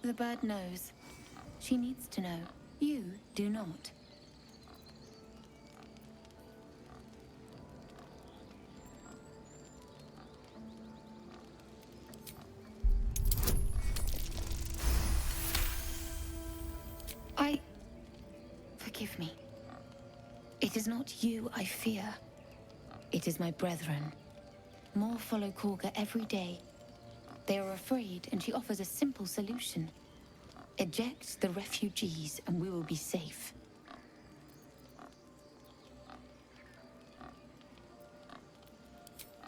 The bird knows. She needs to know. You do not. Forgive me. It is not you I fear. It is my brethren. More follow Korga every day. They are afraid, and she offers a simple solution. Eject the refugees, and we will be safe.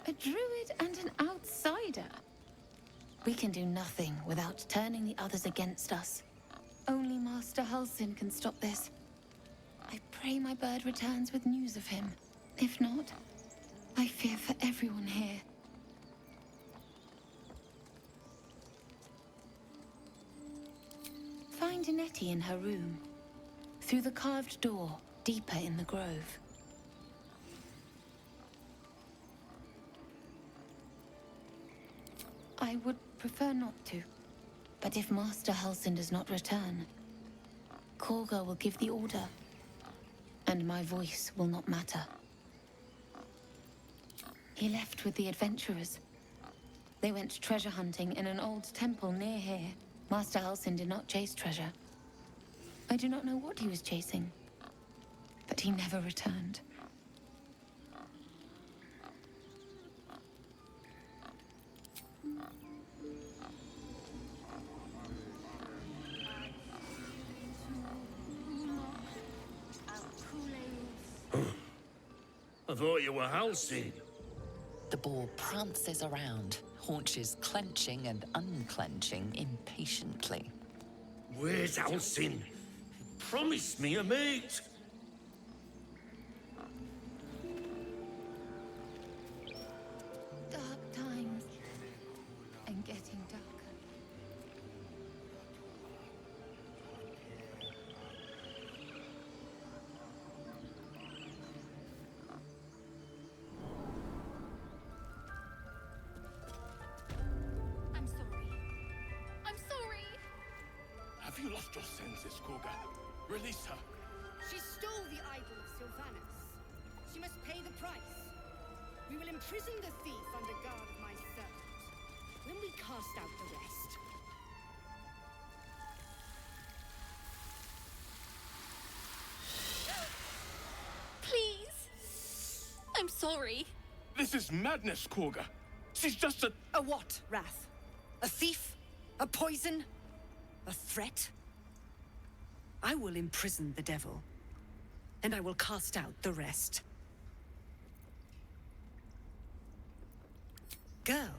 A druid and an outsider. We can do nothing without turning the others against us. Only Master Halsin can stop this. I pray my bird returns with news of him. If not, I fear for everyone here. Find Nettie in her room. Through the carved door, deeper in the grove. I would prefer not to. But if Master Halsin does not return, Korga will give the order. And my voice will not matter. He left with the adventurers. They went treasure hunting in an old temple near here. Master Halsin did not chase treasure. I do not know what he was chasing, but he never returned. I thought you were Halsin. The boar prances around, haunches clenching and unclenching impatiently. Where's Halsin? Promise me a mate. Dark times, and getting darker. I'm sorry. I'm sorry! Have you lost your senses, Korga? Release her. She stole the idol of Sylvanas. She must pay the price. We will imprison the thief under guard of my servant. When we cast out the rest... Please! I'm sorry. This is madness, Korga. She's just a... A what, Wrath? A thief? A poison? A threat? I will imprison the devil, and I will cast out the rest. Girl,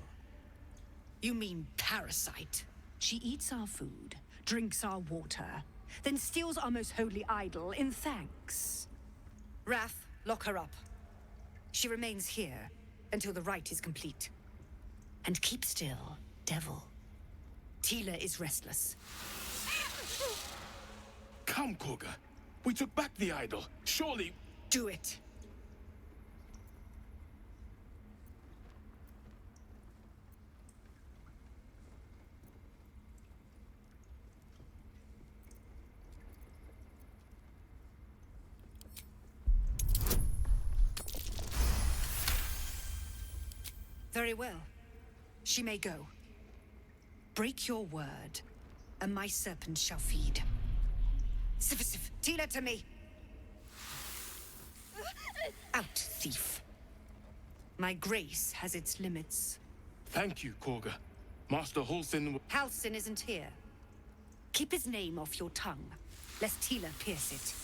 you mean parasite. She eats our food, drinks our water, then steals our most holy idol in thanks. Wrath, lock her up. She remains here until the rite is complete. And keep still, devil. Tila is restless. Come, Korga. We took back the idol. Surely... Do it. Very well. She may go. Break your word, and my serpent shall feed. Sif, Tila to me! Out, thief. My grace has its limits. Thank you, Korga. Master Halsin... Halsin isn't here. Keep his name off your tongue, lest Tila pierce it.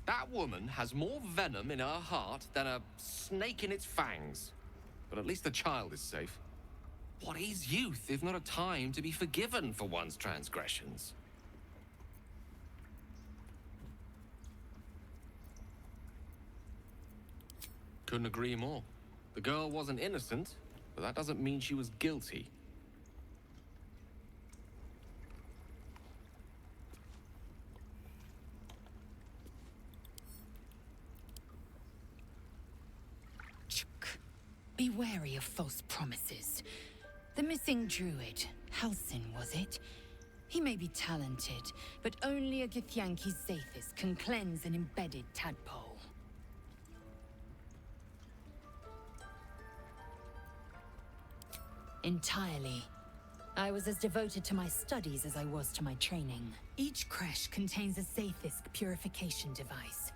That woman has more venom in her heart than a snake in its fangs. But at least the child is safe. What is youth if not a time to be forgiven for one's transgressions? Couldn't agree more. The girl wasn't innocent, but that doesn't mean she was guilty. Be wary of false promises. The missing druid, Halsin, was it? He may be talented, but only a Githyanki Zathis can cleanse an embedded tadpole. Entirely. I was as devoted to my studies as I was to my training. Each creche contains a Zathis purification device.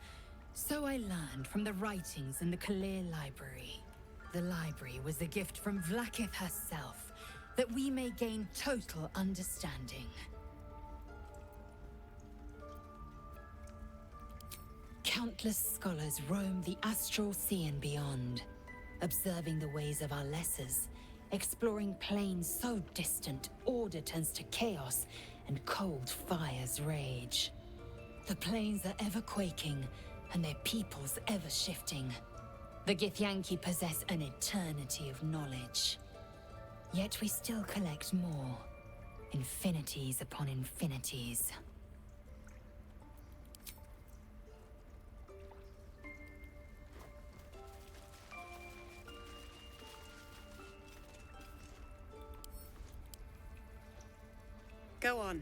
So I learned from the writings in the Kalir Library. The library was a gift from Vlaakith herself, that we may gain total understanding. Countless scholars roam the astral sea and beyond, observing the ways of our lessers, exploring planes so distant order turns to chaos and cold fires rage. The planes are ever quaking, and their peoples ever shifting. The Githyanki possess an eternity of knowledge. Yet we still collect more. Infinities upon infinities. Go on.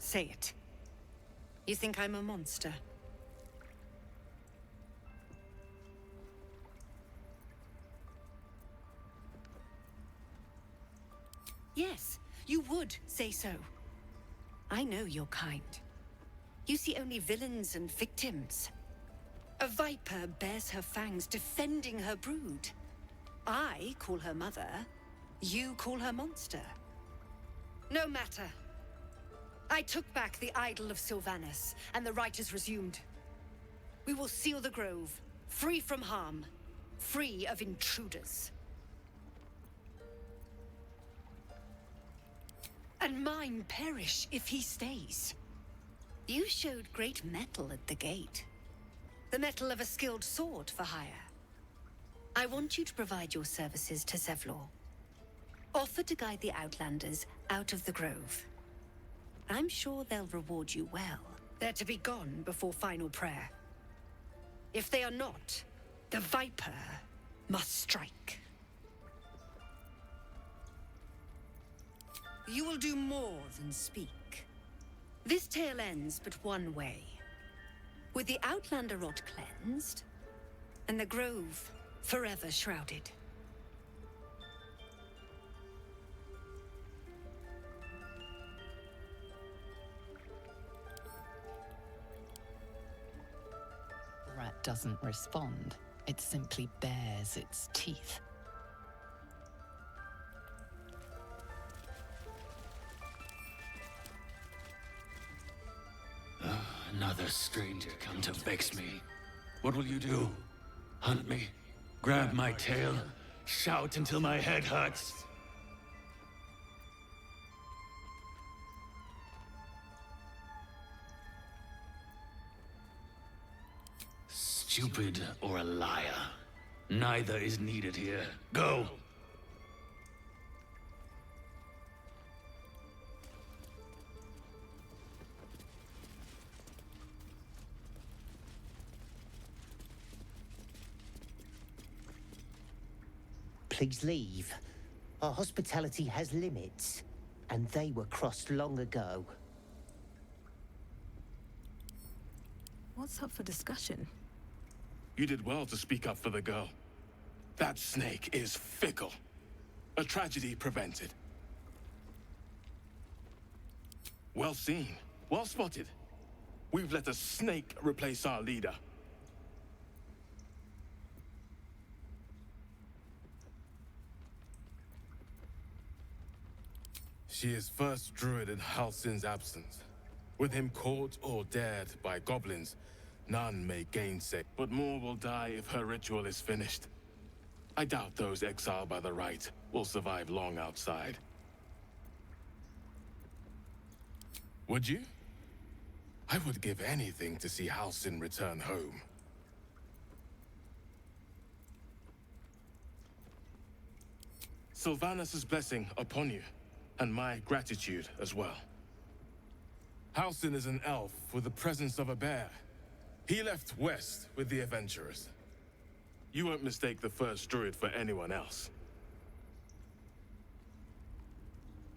Say it. You think I'm a monster? Yes, you would say so. I know your kind. You see only villains and victims. A viper bears her fangs defending her brood. I call her mother. You call her monster. No matter. I took back the idol of Sylvanas, and the rite is resumed. We will seal the grove, free from harm, free of intruders. And mine perish if he stays. You showed great mettle at the gate. The mettle of a skilled sword for hire. I want you to provide your services to Zevlor. Offer to guide the Outlanders out of the grove. I'm sure they'll reward you well. They're to be gone before final prayer. If they are not, the Viper must strike. You will do more than speak. This tale ends but one way. With the Outlander rot cleansed, and the grove forever shrouded. The rat doesn't respond. It simply bares its teeth. Another stranger come to vex me. What will you do? Hunt me? Grab my tail? Shout until my head hurts? Stupid or a liar. Neither is needed here. Go! Please leave. Our hospitality has limits, and they were crossed long ago. What's up for discussion? You did well to speak up for the girl. That snake is fickle. A tragedy prevented. Well seen. Well spotted. We've let a snake replace our leader. She is first druid in Halsin's absence. With him caught or dared by goblins, none may gainsay, but more will die if her ritual is finished. I doubt those exiled by the rite will survive long outside. Would you? I would give anything to see Halsin return home. Sylvanas' blessing upon you, and my gratitude as well. Halsin is an elf with the presence of a bear. He left west with the adventurers. You won't mistake the first druid for anyone else.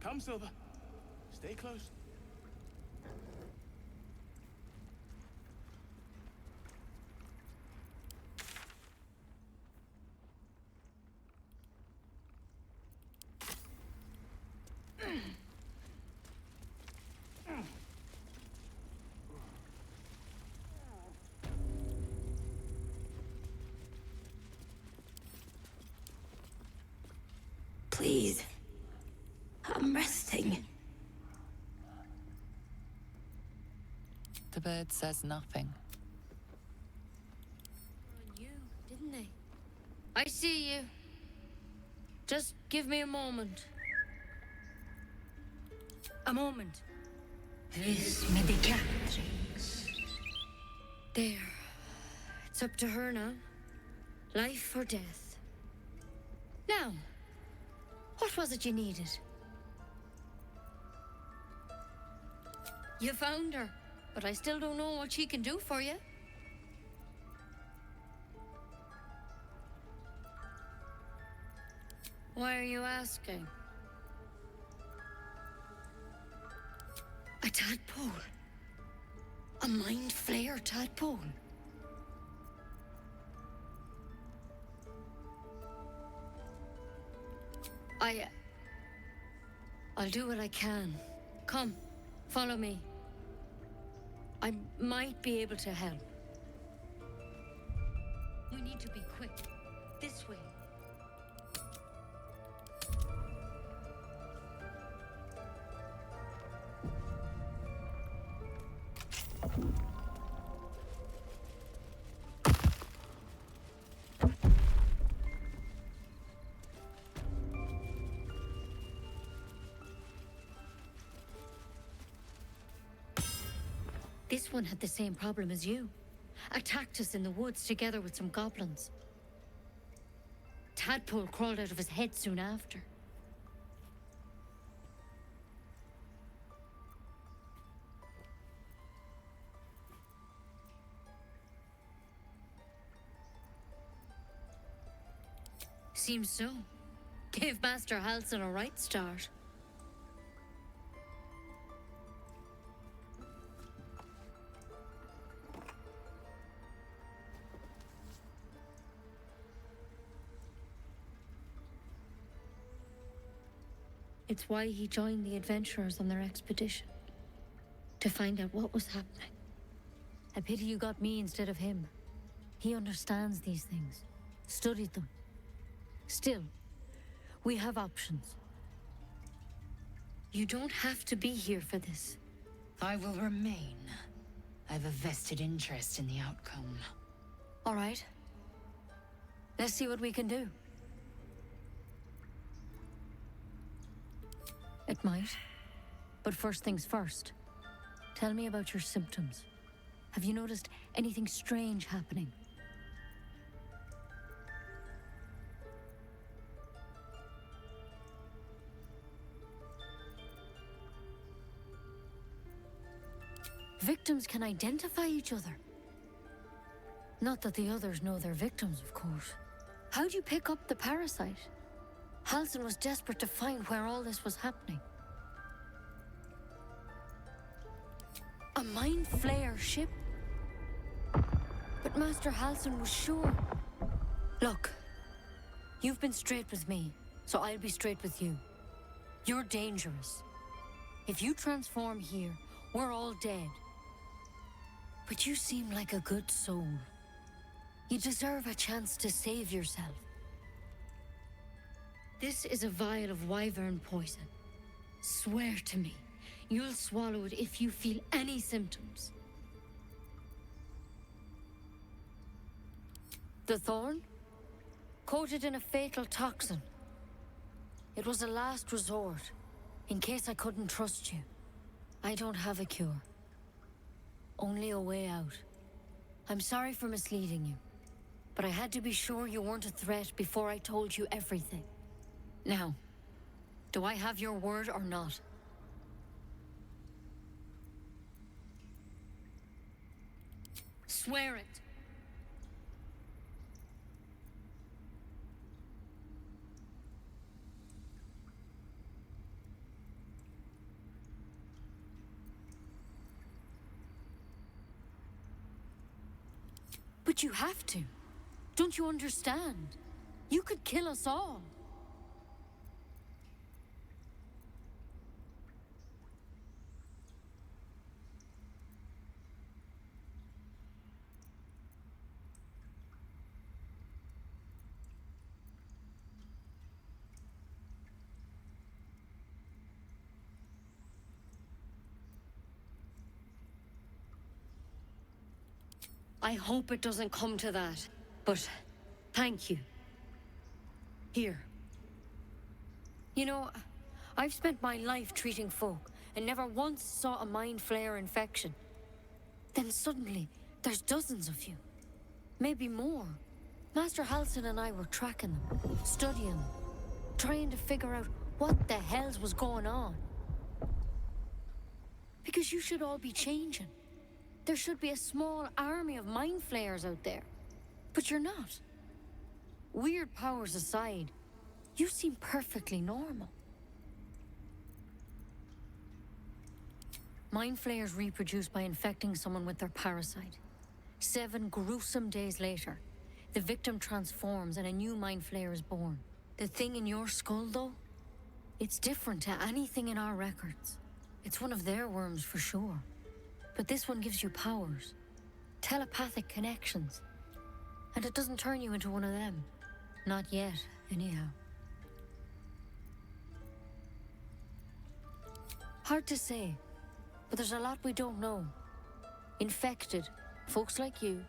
Come, Silver. Stay close. Please. I'm resting. The bird says nothing. On you, didn't they? I see you. Just give me a moment. A moment. This medicatrix. There. It's up to her now. Life or death. Now, what was it you needed? You found her, but I still don't know what she can do for you. Why are you asking? A tadpole. A mind flayer tadpole. I'll do what I can. Come, follow me. I might be able to help. We need to be quick. This way. This one had the same problem as you. Attacked us in the woods together with some goblins. Tadpole crawled out of his head soon after. Seems so. Gave Master Halsin a right start. It's why he joined the adventurers on their expedition. To find out what was happening. A pity you got me instead of him. He understands these things. Studied them. Still, we have options. You don't have to be here for this. I will remain. I have a vested interest in the outcome. All right. Let's see what we can do. It might. But first things first. Tell me about your symptoms. Have you noticed anything strange happening? Victims can identify each other. Not that the others know they're victims, of course. How'd you pick up the parasite? Halsin was desperate to find where all this was happening. A mind flayer ship? But Master Halsin was sure. Look, you've been straight with me, so I'll be straight with you. You're dangerous. If you transform here, we're all dead. But you seem like a good soul. You deserve a chance to save yourself. This is a vial of wyvern poison. Swear to me, you'll swallow it if you feel any symptoms. The thorn? Coated in a fatal toxin. It was a last resort, in case I couldn't trust you. I don't have a cure. Only a way out. I'm sorry for misleading you, but I had to be sure you weren't a threat before I told you everything. Now, do I have your word or not? Swear it. But you have to. Don't you understand? You could kill us all. I hope it doesn't come to that, but thank you. Here. You know, I've spent my life treating folk and never once saw a mind flayer infection. Then suddenly, there's dozens of you. Maybe more. Master Halsin and I were tracking them, studying them, trying to figure out what the hells was going on. Because you should all be changing. There should be a small army of mind flayers out there. But you're not. Weird powers aside, you seem perfectly normal. Mind flayers reproduce by infecting someone with their parasite. 7 gruesome days later, the victim transforms and a new mind flayer is born. The thing in your skull, though, it's different to anything in our records. It's one of their worms for sure. But this one gives you powers, telepathic connections. And it doesn't turn you into one of them. Not yet, anyhow. Hard to say, but there's a lot we don't know. Infected, folks like you,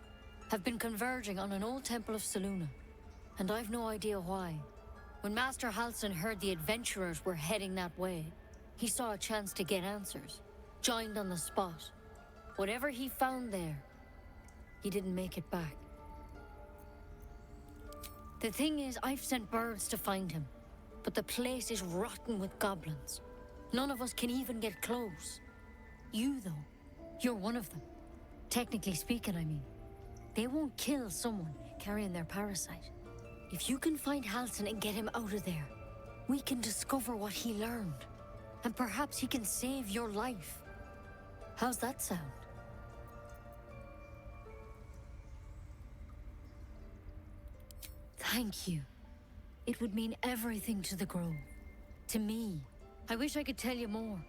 have been converging on an old temple of Selûne, and I've no idea why. When Master Halsin heard the adventurers were heading that way, he saw a chance to get answers, joined on the spot. Whatever he found there, he didn't make it back. The thing is, I've sent birds to find him, but the place is rotten with goblins. None of us can even get close. You, though, you're one of them. Technically speaking, I mean. They won't kill someone carrying their parasite. If you can find Halsin and get him out of there, we can discover what he learned. And perhaps he can save your life. How's that sound? Thank you. It would mean everything to the Grove. To me. I wish I could tell you more.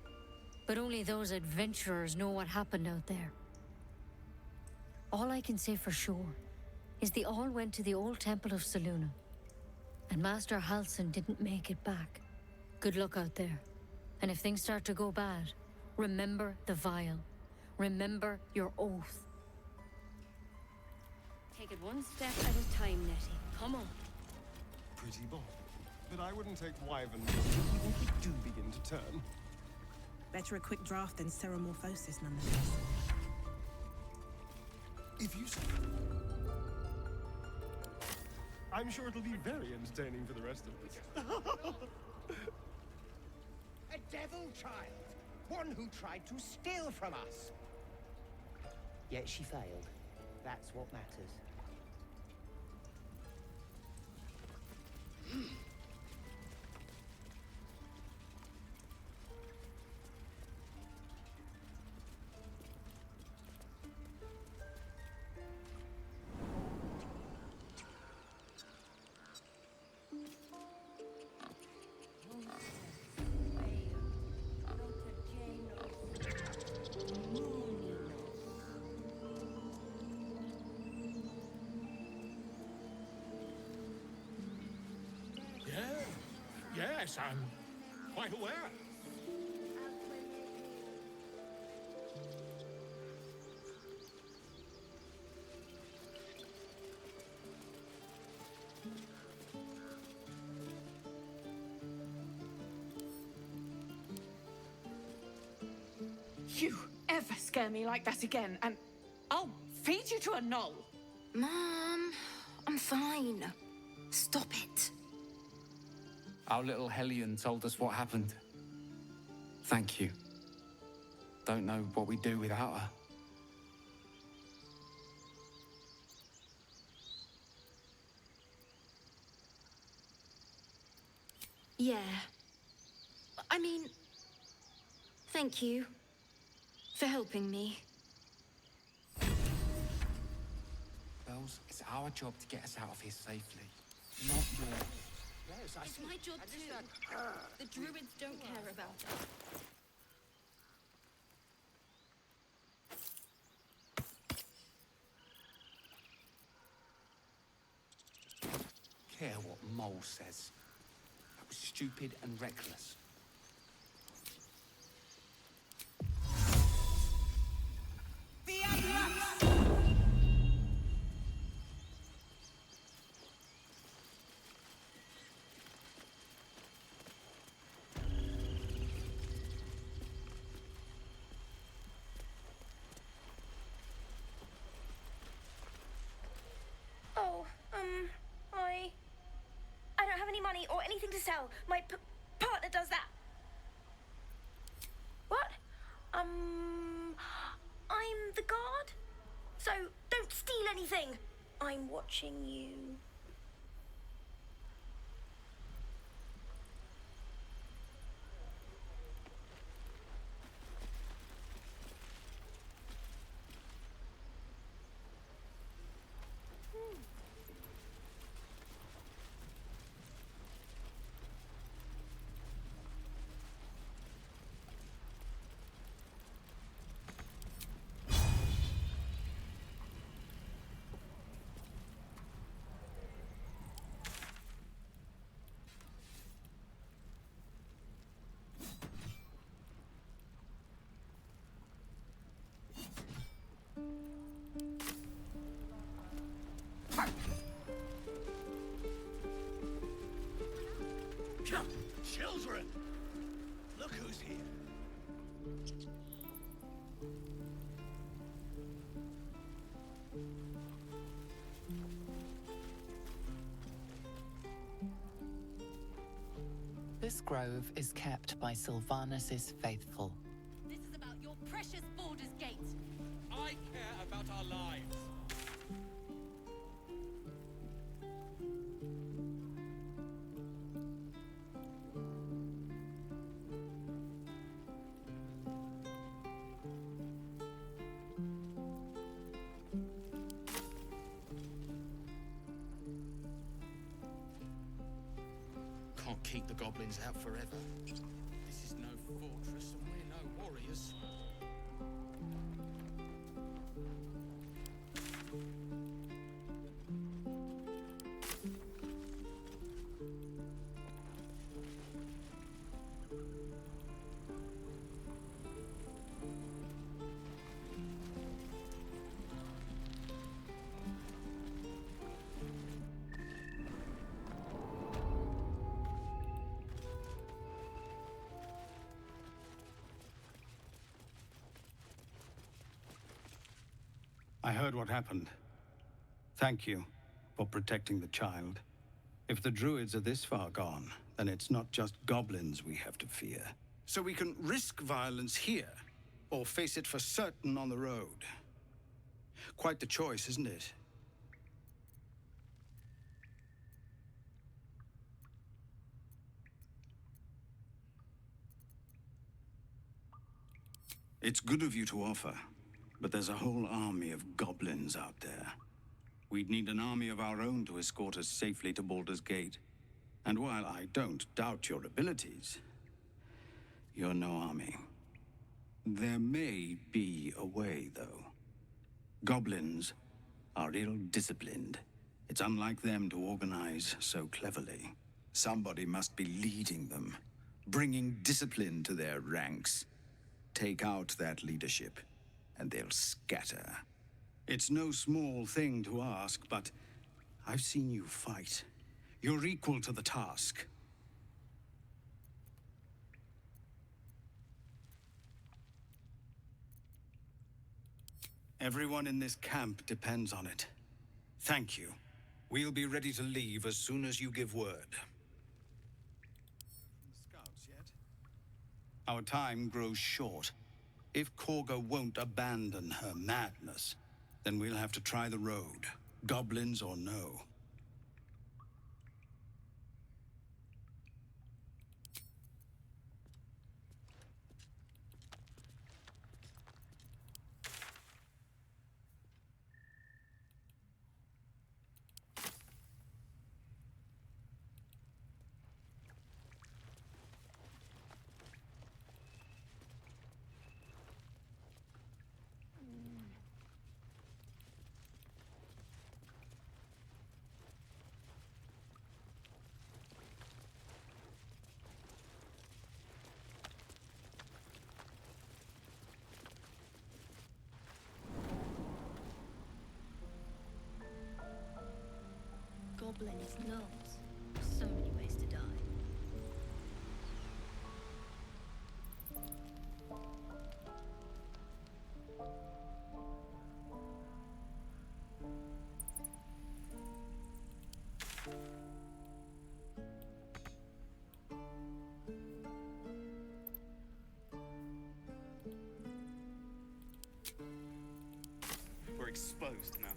But only those adventurers know what happened out there. All I can say for sure is they all went to the old temple of Selûne. And Master Halsin didn't make it back. Good luck out there. And if things start to go bad, remember the vial. Remember your oath. Take it one step at a time, Nettie. Come on. Pretty bold. But I wouldn't take Wyvern even if we do begin to turn. Better a quick draft than ceremorphosis, nonetheless. If you say... I'm sure it'll be very entertaining for the rest of us. A devil child! One who tried to steal from us! Yet she failed. That's what matters. Yes, I'm quite aware. You ever scare me like that again, and I'll feed you to a knoll. Mom, I'm fine. Stop it. Our little Hellion told us what happened. Thank you. Don't know what we'd do without her. Yeah. I mean, thank you for helping me. Well, Miles. It's our job to get us out of here safely, not yours. Yes, It's my job too. The druids don't care about us. Care what Mole says. That was stupid and reckless. Oh, I don't have any money or anything to sell. My partner does that. What? I'm the guard. So don't steal anything. I'm watching you. Children! Look who's here. This grove is kept by Sylvanus' faithful. This is about your precious Baldur's Gate. I care about our lives. Can't keep the goblins out forever. This is no fortress, and we're no warriors. I heard what happened. Thank you for protecting the child. If the druids are this far gone, then it's not just goblins we have to fear. So we can risk violence here, or face it for certain on the road. Quite the choice, isn't it? It's good of you to offer, but there's a whole army of goblins out there. We'd need an army of our own to escort us safely to Baldur's Gate. And while I don't doubt your abilities, you're no army. There may be a way, though. Goblins are ill-disciplined. It's unlike them to organize so cleverly. Somebody must be leading them, bringing discipline to their ranks. Take out that leadership, and they'll scatter. It's no small thing to ask, but I've seen you fight. You're equal to the task. Everyone in this camp depends on it. Thank you. We'll be ready to leave as soon as you give word. Scouts yet? Our time grows short. If Korga won't abandon her madness, then we'll have to try the road, goblins or no. Goblins knows. So many ways to die. We're exposed now.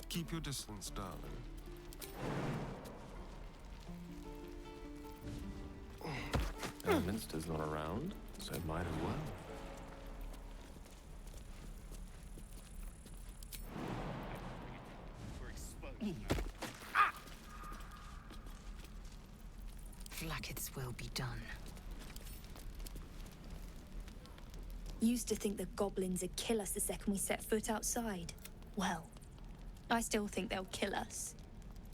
Keep your distance, darling. Minster's not around, so might as well. We're exposed now. Blacketh's will be done. Used to think the goblins would kill us the second we set foot outside. Well, I still think they'll kill us.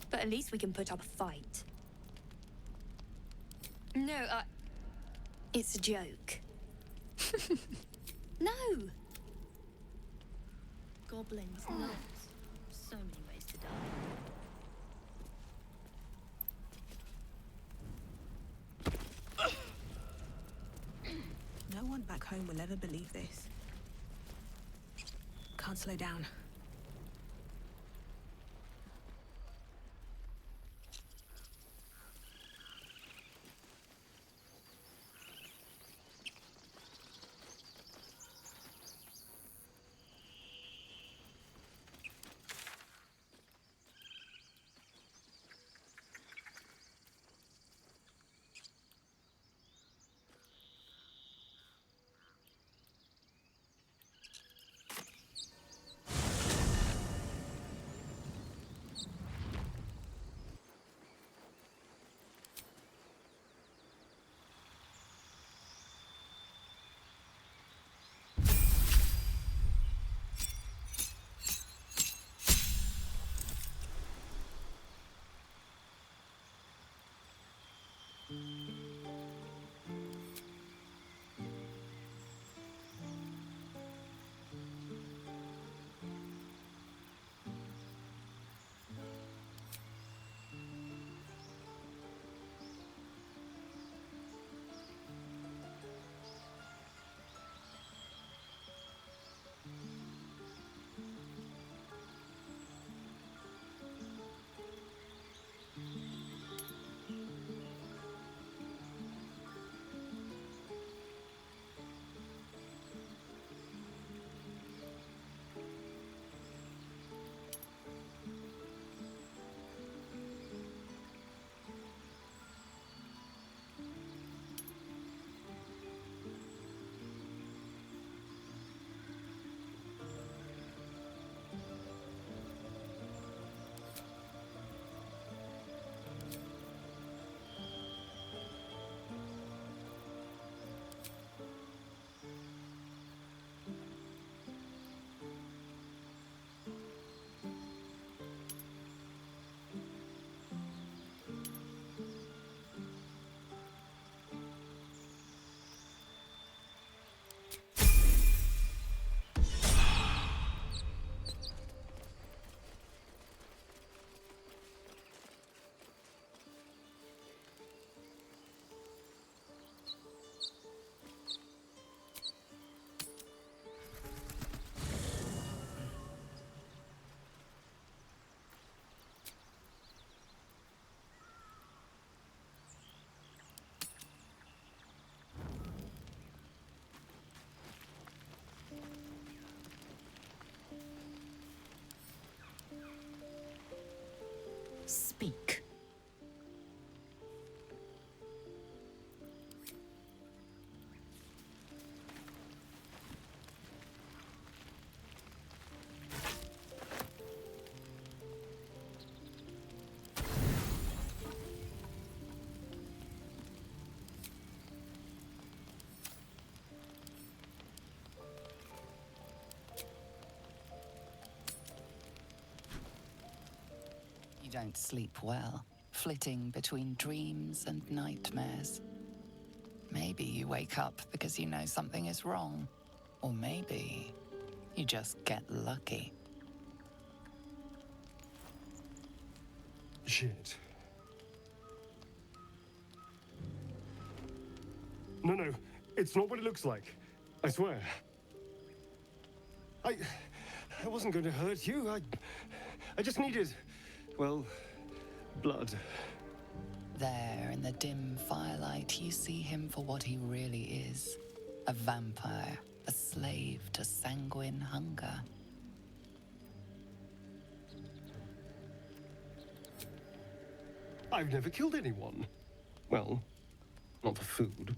But at least we can put up a fight. No, it's a joke. No! Goblins knows. So many ways to die. No one back home will ever believe this. Can't slow down. don't sleep well, flitting between dreams and nightmares. Maybe you wake up because you know something is wrong. Or maybe you just get lucky. Shit. No, it's not what it looks like. I swear. I wasn't going to hurt you. I just needed, well, blood. There, in the dim firelight, you see him for what he really is. A vampire, a slave to sanguine hunger. I've never killed anyone. Well, not for food.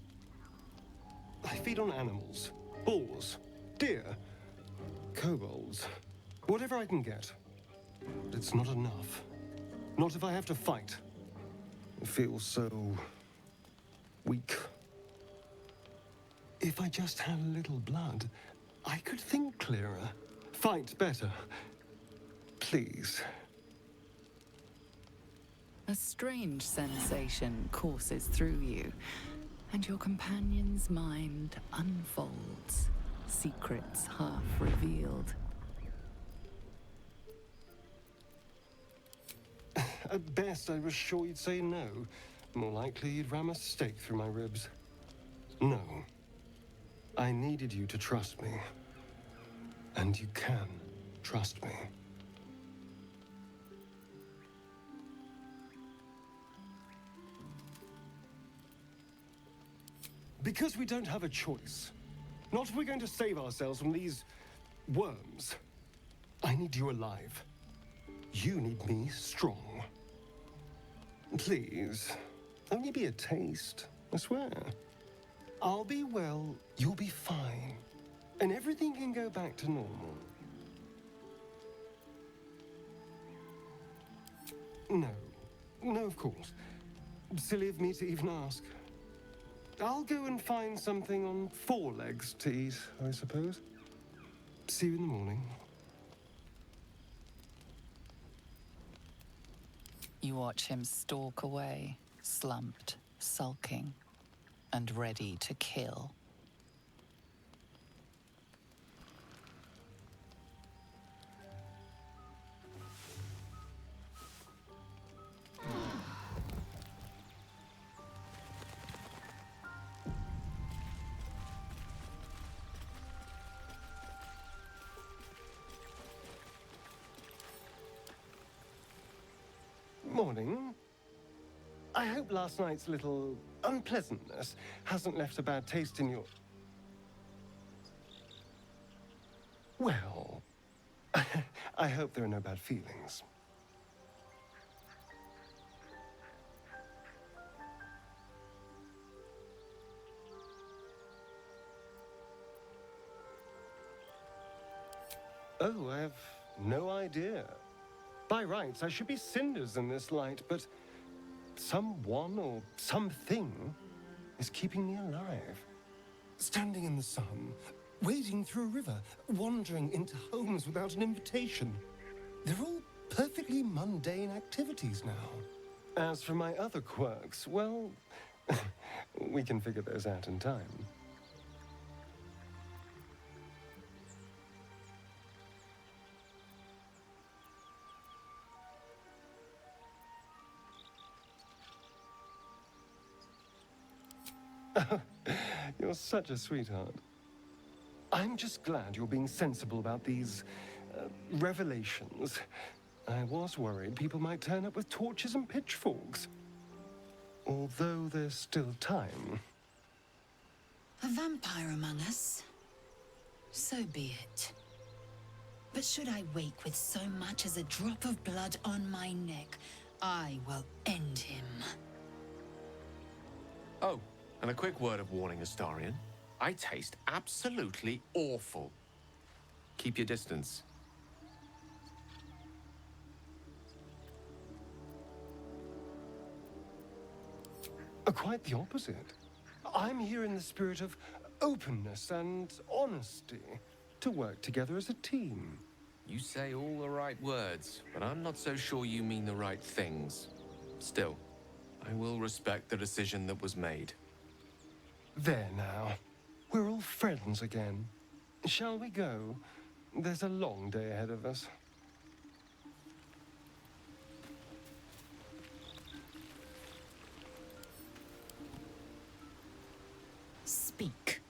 I feed on animals. Boars, deer, kobolds, whatever I can get. But it's not enough. Not if I have to fight. It feels so weak. If I just had a little blood, I could think clearer, fight better. Please. A strange sensation courses through you, and your companion's mind unfolds, secrets half revealed. At best, I was sure you'd say no. More likely, you'd ram a stake through my ribs. No. I needed you to trust me. And you can trust me. Because we don't have a choice. Not if we're going to save ourselves from these worms. I need you alive. You need me strong. Please, only be a taste, I swear. I'll be well, you'll be fine. And everything can go back to normal. No, of course. Silly of me to even ask. I'll go and find something on 4 legs to eat, I suppose. See you in the morning. You watch him stalk away, slumped, sulking, and ready to kill. Morning. I hope last night's little unpleasantness hasn't left a bad taste in your... Well, I hope there are no bad feelings. Oh, I have no idea. By rights, I should be cinders in this light, but someone or something is keeping me alive. Standing in the sun, wading through a river, wandering into homes without an invitation. They're all perfectly mundane activities now. As for my other quirks, well, we can figure those out in time. You're such a sweetheart. I'm just glad you're being sensible about these revelations. I was worried people might turn up with torches and pitchforks. Although there's still time. A vampire among us? So be it. But should I wake with so much as a drop of blood on my neck, I will end him. Oh, and a quick word of warning, Astarion. I taste absolutely awful. Keep your distance. Quite the opposite. I'm here in the spirit of openness and honesty to work together as a team. You say all the right words, but I'm not so sure you mean the right things. Still, I will respect the decision that was made. There now. We're all friends again. Shall we go? There's a long day ahead of us. Speak.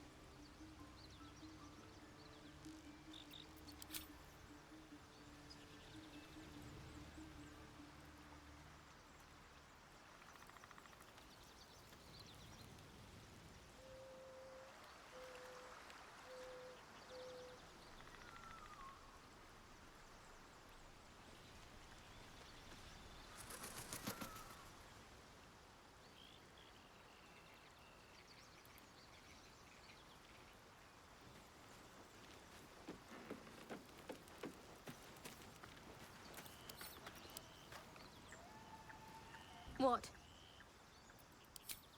What?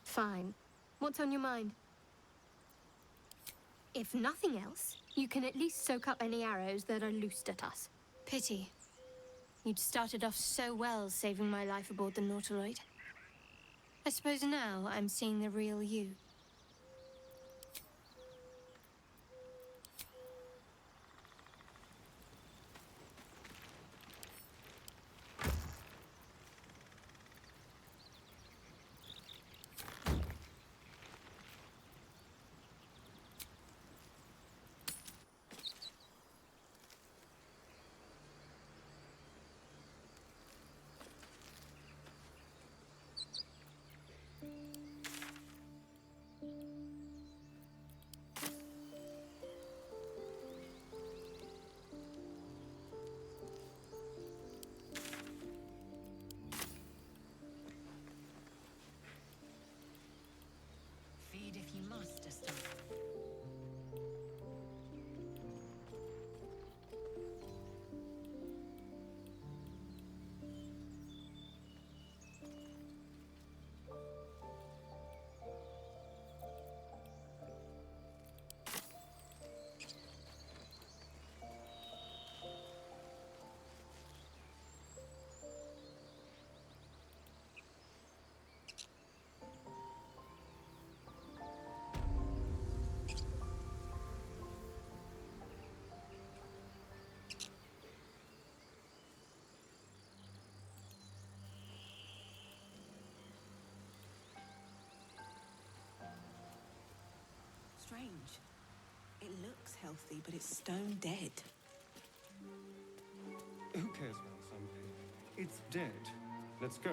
Fine. What's on your mind? If nothing else, you can at least soak up any arrows that are loosed at us. Pity. You'd started off so well saving my life aboard the Nautiloid. I suppose now I'm seeing the real you. Feed if you must, Esther. Strange. It looks healthy, but it's stone dead. Who cares about something? It's dead. Let's go.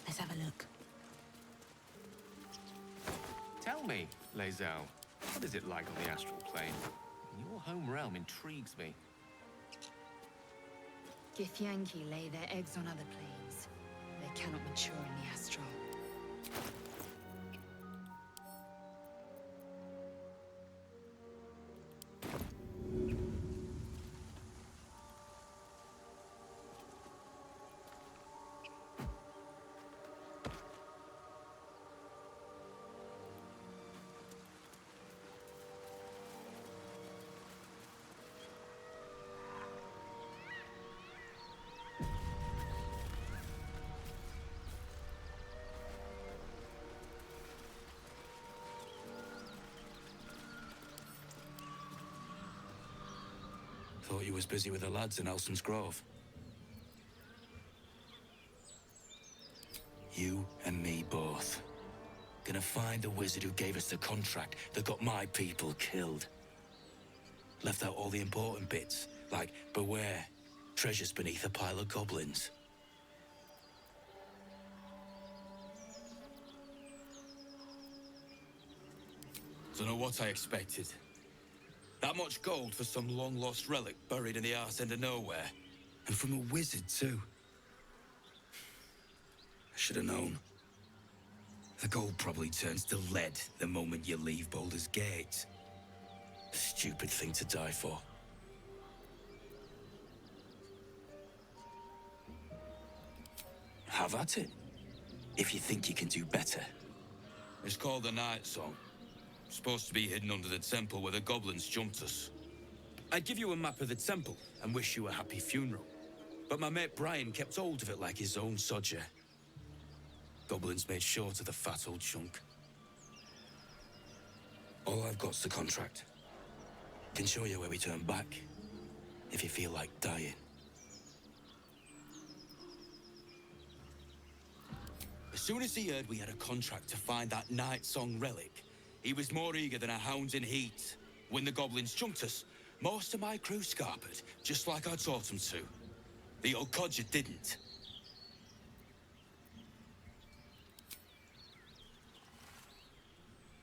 Let's have a look. Tell me, Lae'zel, what is it like on the astral plane? Your home realm intrigues me. Githyanki lay their eggs on other planes. They cannot mature in the astral. Thought you was busy with the lads in Elson's Grove. You and me both. Gonna find the wizard who gave us the contract that got my people killed. Left out all the important bits, like beware, treasures beneath a pile of goblins. Dunno what I expected. That much gold for some long-lost relic buried in the arse end of nowhere. And from a wizard, too. I should have known. The gold probably turns to lead the moment you leave Baldur's Gate. A stupid thing to die for. Have at it. If you think you can do better. It's called the Night Song. Supposed to be hidden under the temple where the goblins jumped us. I'd give you a map of the temple and wish you a happy funeral. But my mate Brian kept hold of it like his own sodger. Goblins made short of the fat old chunk. All I've got's the contract. Can show you where we turn back, if you feel like dying. As soon as he heard we had a contract to find that Night Song relic, he was more eager than a hound in heat. When the goblins chunked us, most of my crew scarpered, just like I taught them to. The old codger didn't.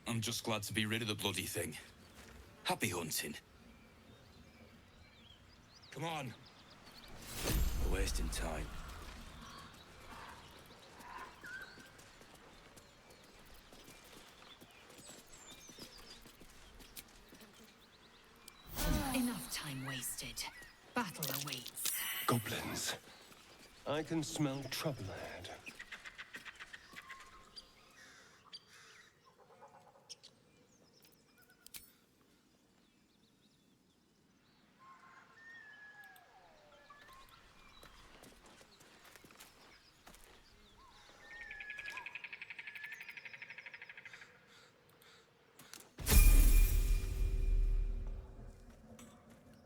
I'm just glad to be rid of the bloody thing. Happy hunting. Come on. We're wasting time. Enough time wasted. Battle awaits. Goblins. I can smell trouble ahead.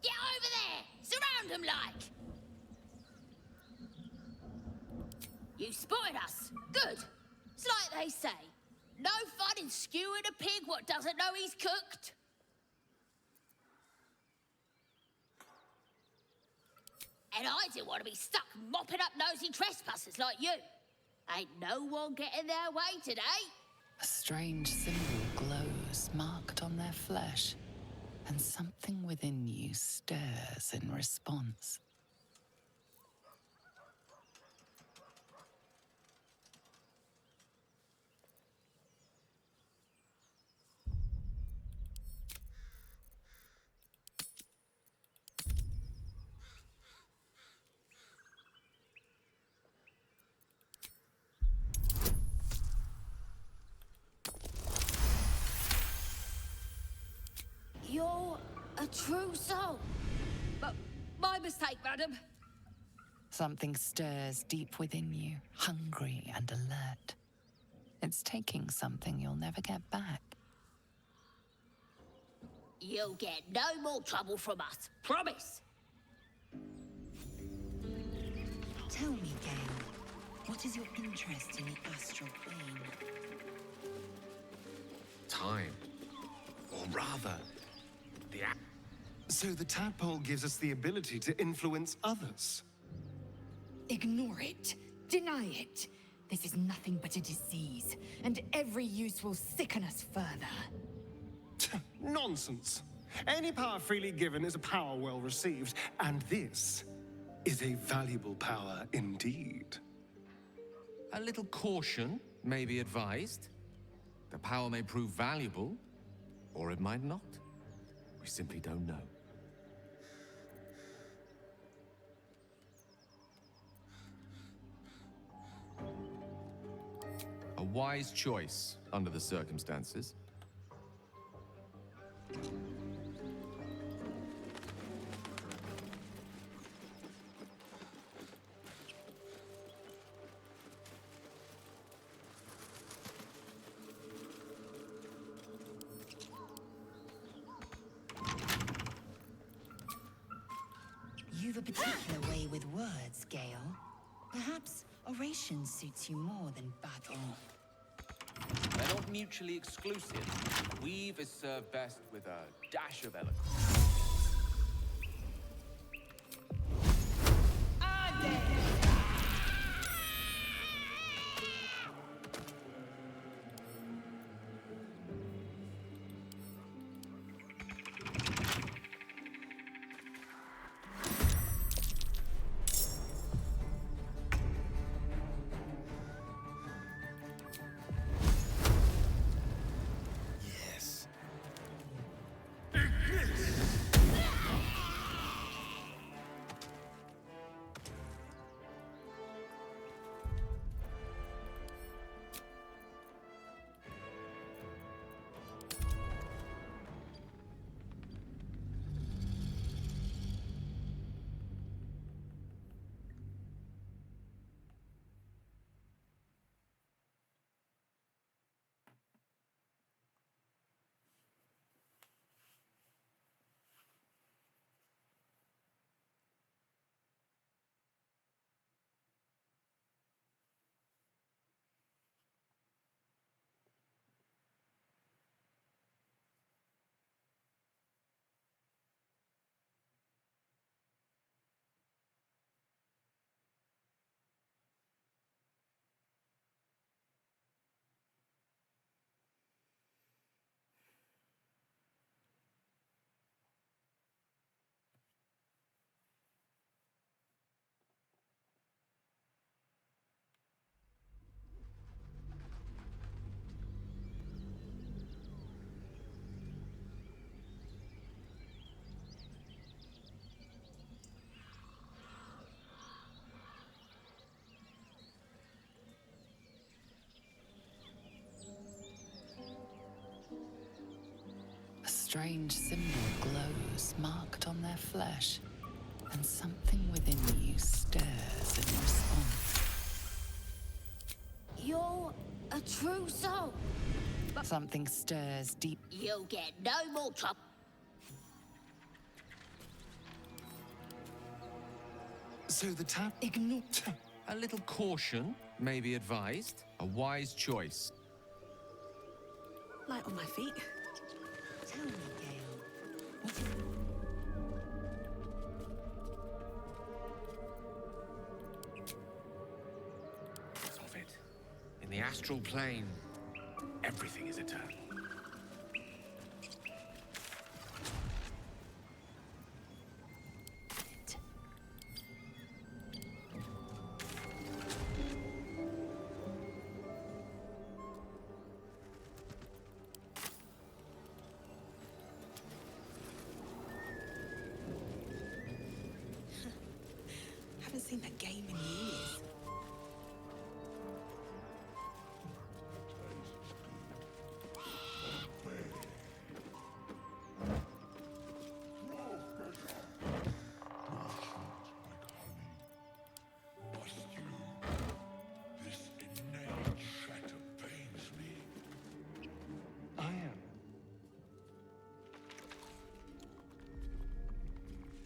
Get over there! Surround them like! You spotted us. Good. It's like they say. No fun in skewing a pig what doesn't know he's cooked. And I didn't want to be stuck mopping up nosy trespassers like you. Ain't no one getting their way today. A strange symbol glows, marked on their flesh, and something within you stirs in response. You're a true soul. But my mistake, madam. Something stirs deep within you, hungry and alert. It's taking something you'll never get back. You'll get no more trouble from us. Promise. Tell me, Gale, what is your interest in the astral plane? Time. Or rather, So the tadpole gives us the ability to influence others. Ignore it. Deny it. This is nothing but a disease, and every use will sicken us further. Nonsense. Any power freely given is a power well received, and this is a valuable power indeed. A little caution may be advised. The power may prove valuable, or it might not. We simply don't know. A wise choice under the circumstances. You've a particular way with words, Gale. Perhaps oration suits you more than battle. They're not mutually exclusive. Weave is served best with a dash of eloquence. strange symbol glows, marked on their flesh, and something within you stirs in response. You're a true soul. Something stirs deep. You'll get no more trouble. So the tap ignite. A little caution may be advised. A wise choice. Light on my feet. Tell me, Gale. Of it. In the astral plane, everything is eternal. Haven't seen that game in years.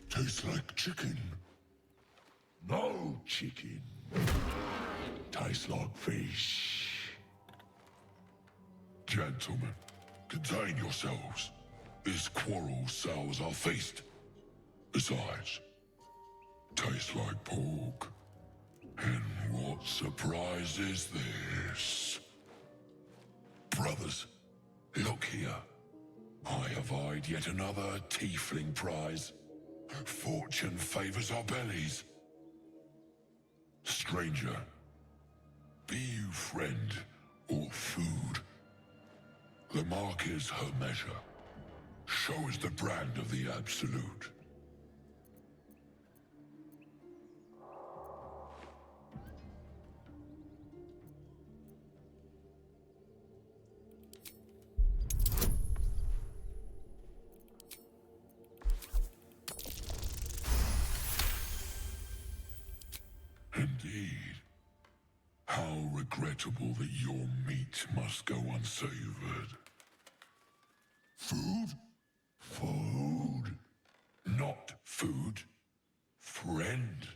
Tastes like chicken. No chicken. Tastes like fish. Gentlemen, contain yourselves. This quarrel sours our feast. Besides, tastes like pork. And what surprise is this? Brothers, look here. I have eyed yet another tiefling prize. Fortune favors our bellies. Stranger, be you friend or food, the mark is her measure. Show is the brand of the absolute. Indeed. How regrettable that your meat must go unsavored. Food? Food. Not food. Friend.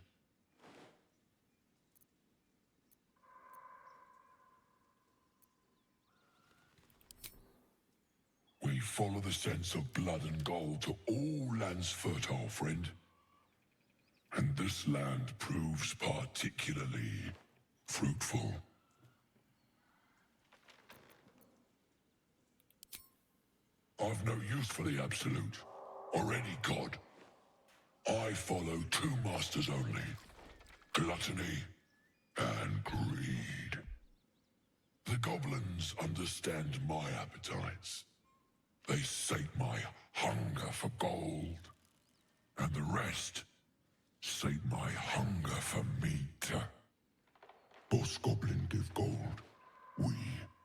We follow the sense of blood and gold to all lands fertile, friend. And this land proves particularly fruitful. I've no use for the absolute, or any god. I follow two masters only, gluttony and greed. The goblins understand my appetites. They sate my hunger for gold, and the rest sate my hunger for meat. Boss Goblin give gold. We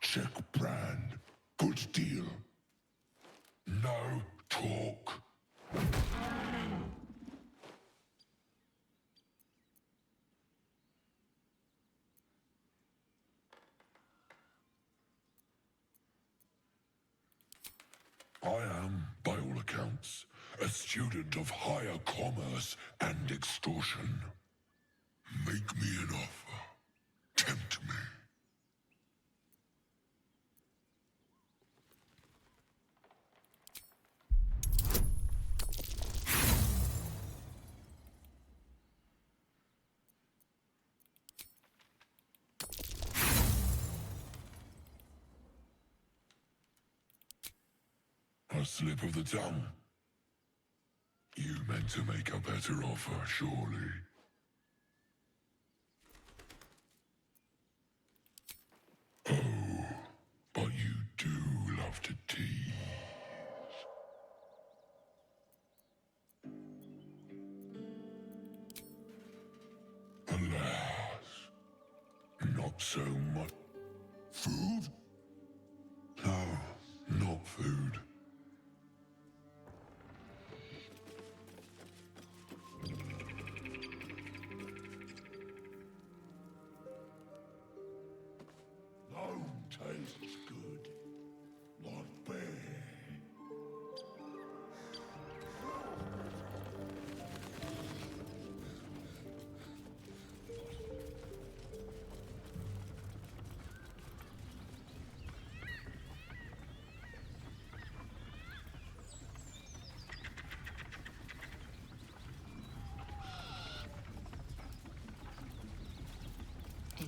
check brand. Good deal. No talk. I am, by all accounts, a student of higher commerce and extortion. Make me an offer. Tempt me. A slip of the tongue. You meant to make a better offer, surely. Oh, but you do love to tease. Alas, not so much. Food? No, not food.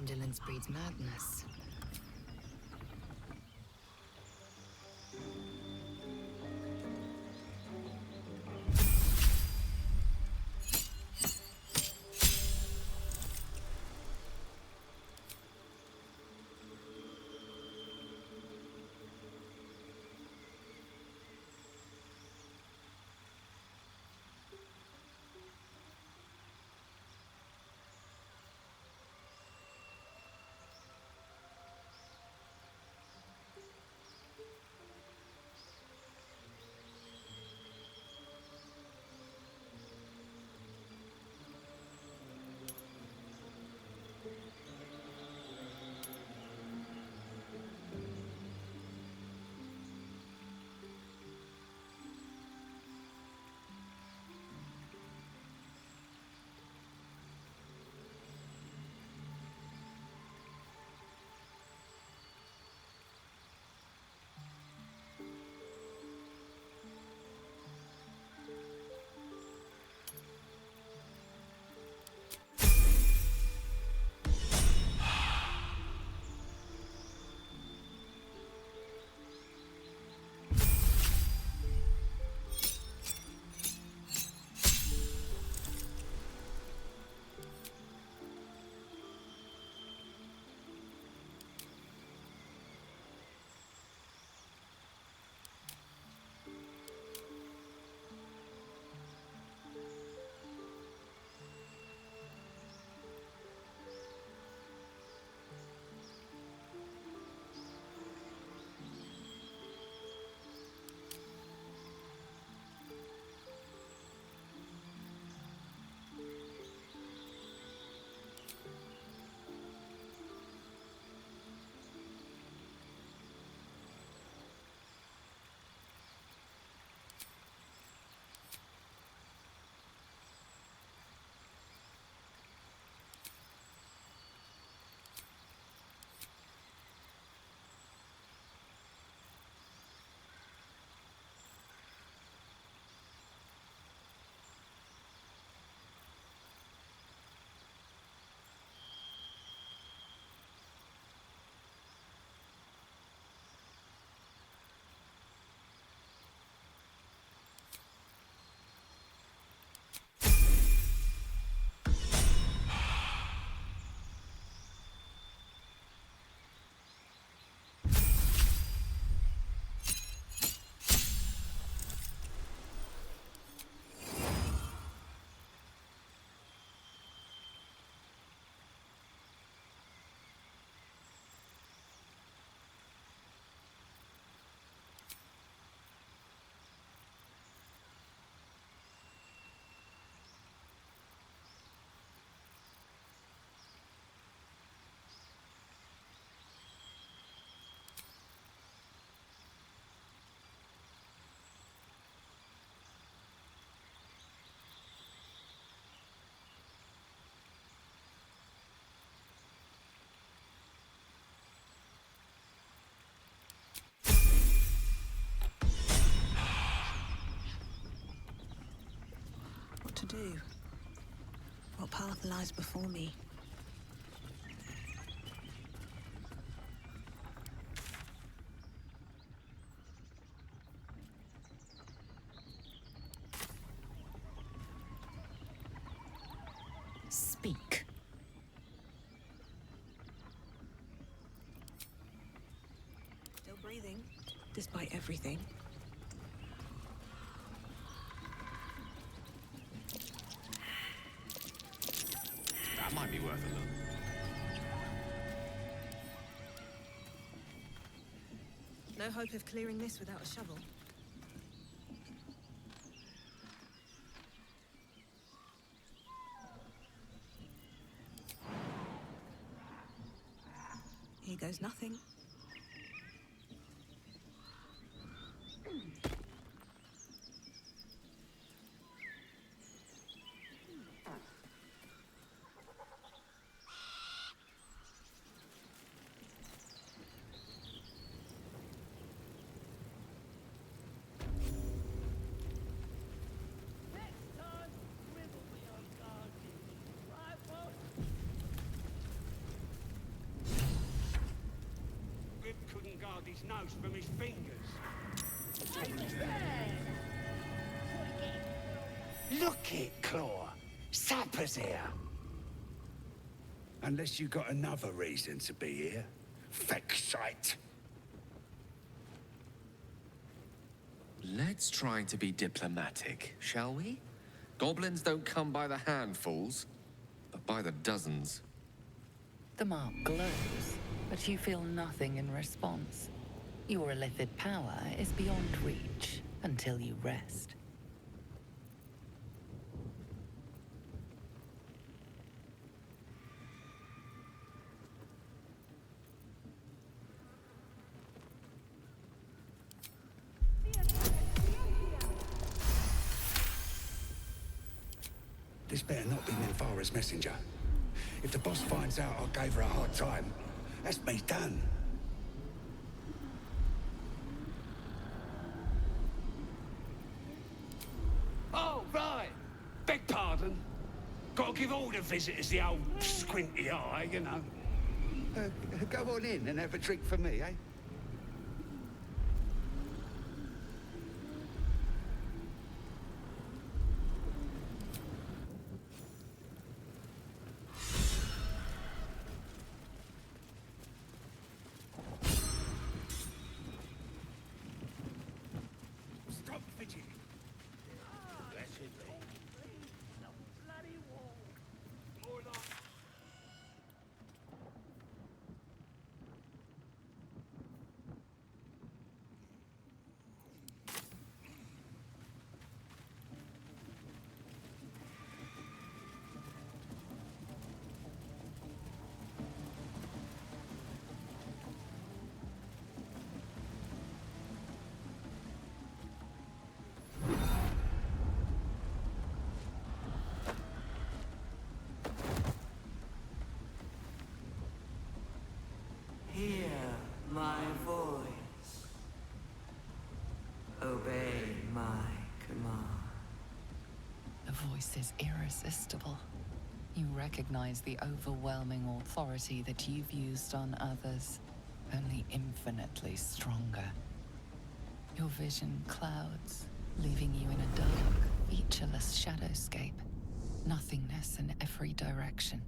Indolence breeds madness. What to do? What path lies before me? Speak. Still breathing, despite everything. That might be worth a look. No hope of clearing this without a shovel. Here goes nothing. nose from his fingers. Look it, Claw. Sapper's here. Unless you got another reason to be here. Fexite. Let's try to be diplomatic, shall we? Goblins don't come by the handfuls, but by the dozens. The mark glows, but you feel nothing in response. Your illithid power is beyond reach until you rest. This better not be Minthara's messenger. If the boss finds out I gave her a hard time, that's me done. Oh, right. Beg pardon. Gotta give all the visitors the old squinty eye, you know. Go on in and have a drink for me, eh? Stop fidgeting. Blessed be. Bloody wall. More like... Hear my voice. Obey my command. The voice is irresistible. You recognize the overwhelming authority that you've used on others, only infinitely stronger. Your vision clouds, leaving you in a dark, featureless shadowscape, nothingness in every direction.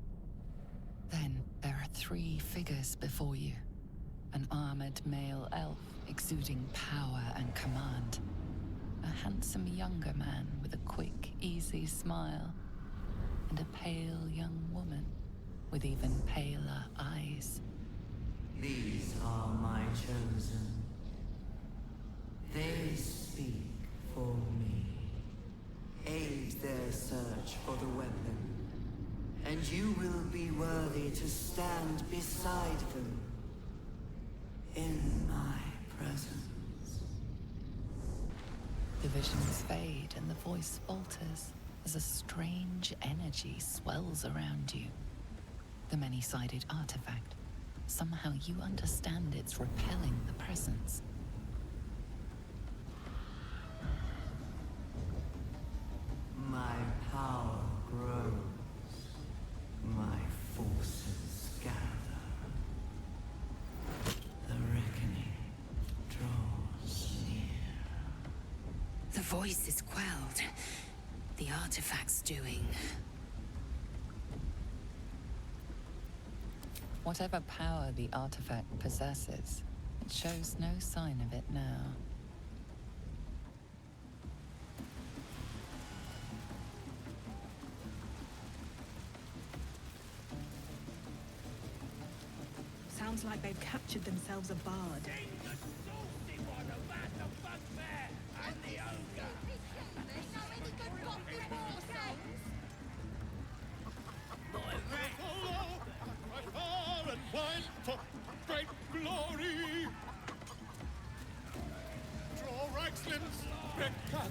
Then there are 3 figures before you. An armored male elf exuding power and command. A handsome younger man with a quick, easy smile. And a pale young woman with even paler eyes. These are my chosen. They speak for me. Aid their search for the weapon. And you will be worthy to stand beside them in my presence. The visions fade and the voice falters as a strange energy swells around you. The many-sided artifact. Somehow you understand it's repelling the presence. My power grows. My forces gather. The reckoning draws near. The voice is quelled. The artifact's doing. Whatever power the artifact possesses, it shows no sign of it now. Sounds like they've captured themselves a bard. Far and wide for great glory. Draw Ragslin's red cup.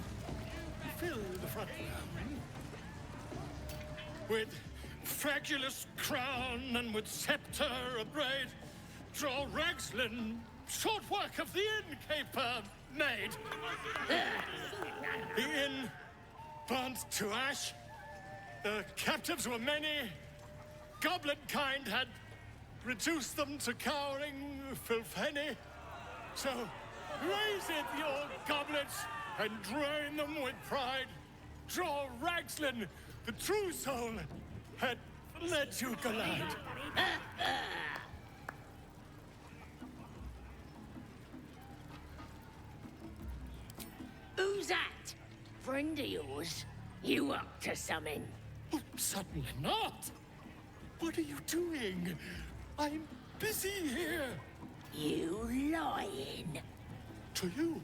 Fill the front round. With fragulous crown and with scepter abraid, draw Ragslin, short work of the innkeeper made. The inn burnt to ash. The captives were many. Goblin kind had reduced them to cowering filfhenny. So raise it, your goblets, and drain them with pride. Draw Ragslin, the true soul, had let you collide. Who's that? Friend of yours? You up to something? Certainly not. What are you doing? I'm busy here. You lying. To you?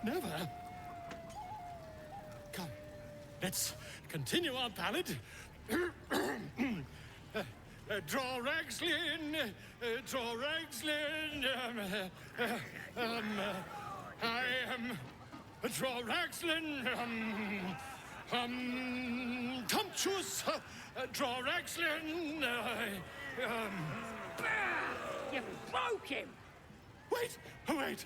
Never. Come, let's continue our ballad. Draw Ragslin, draw Ragslin. I am draw Ragslin. Tumptuous. Draw Ragslin. You broke him. Wait, wait.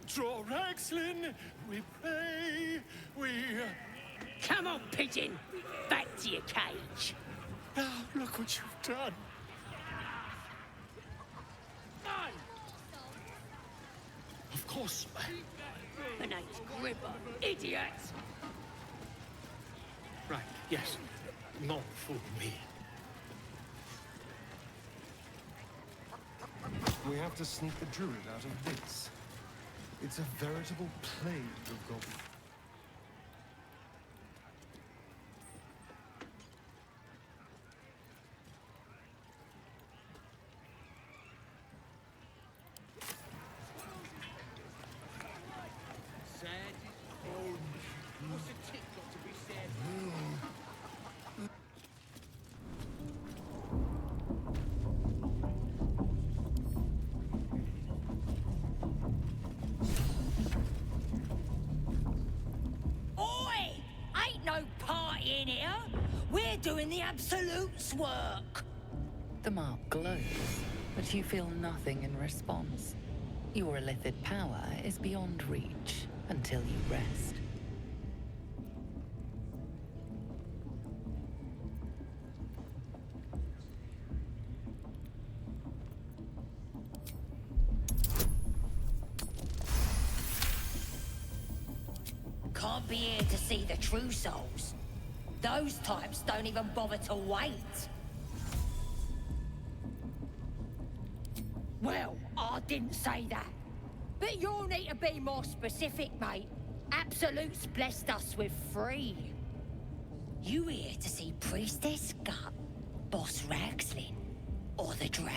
Draw Ragslin. We pray. We. Come on, pigeon. Back to your cage. Now look what you've done. Of course. My name's Gripper, idiot. Right, yes. Not for me. We have to sneak the druid out of this. It's a veritable plague of goblins. What's a tick got to be said? Oi! Ain't no party in here. We're doing the Absolute's work. The mark glows, but you feel nothing in response. Your illithid power is beyond reach until you rest. Can't be here to see the true souls. Those types don't even bother to wait. Well, I didn't say that. But you'll need to be more specific, mate. Absolute's blessed us with 3. You here to see Priestess Gut, Boss Ragslin, or the Drow?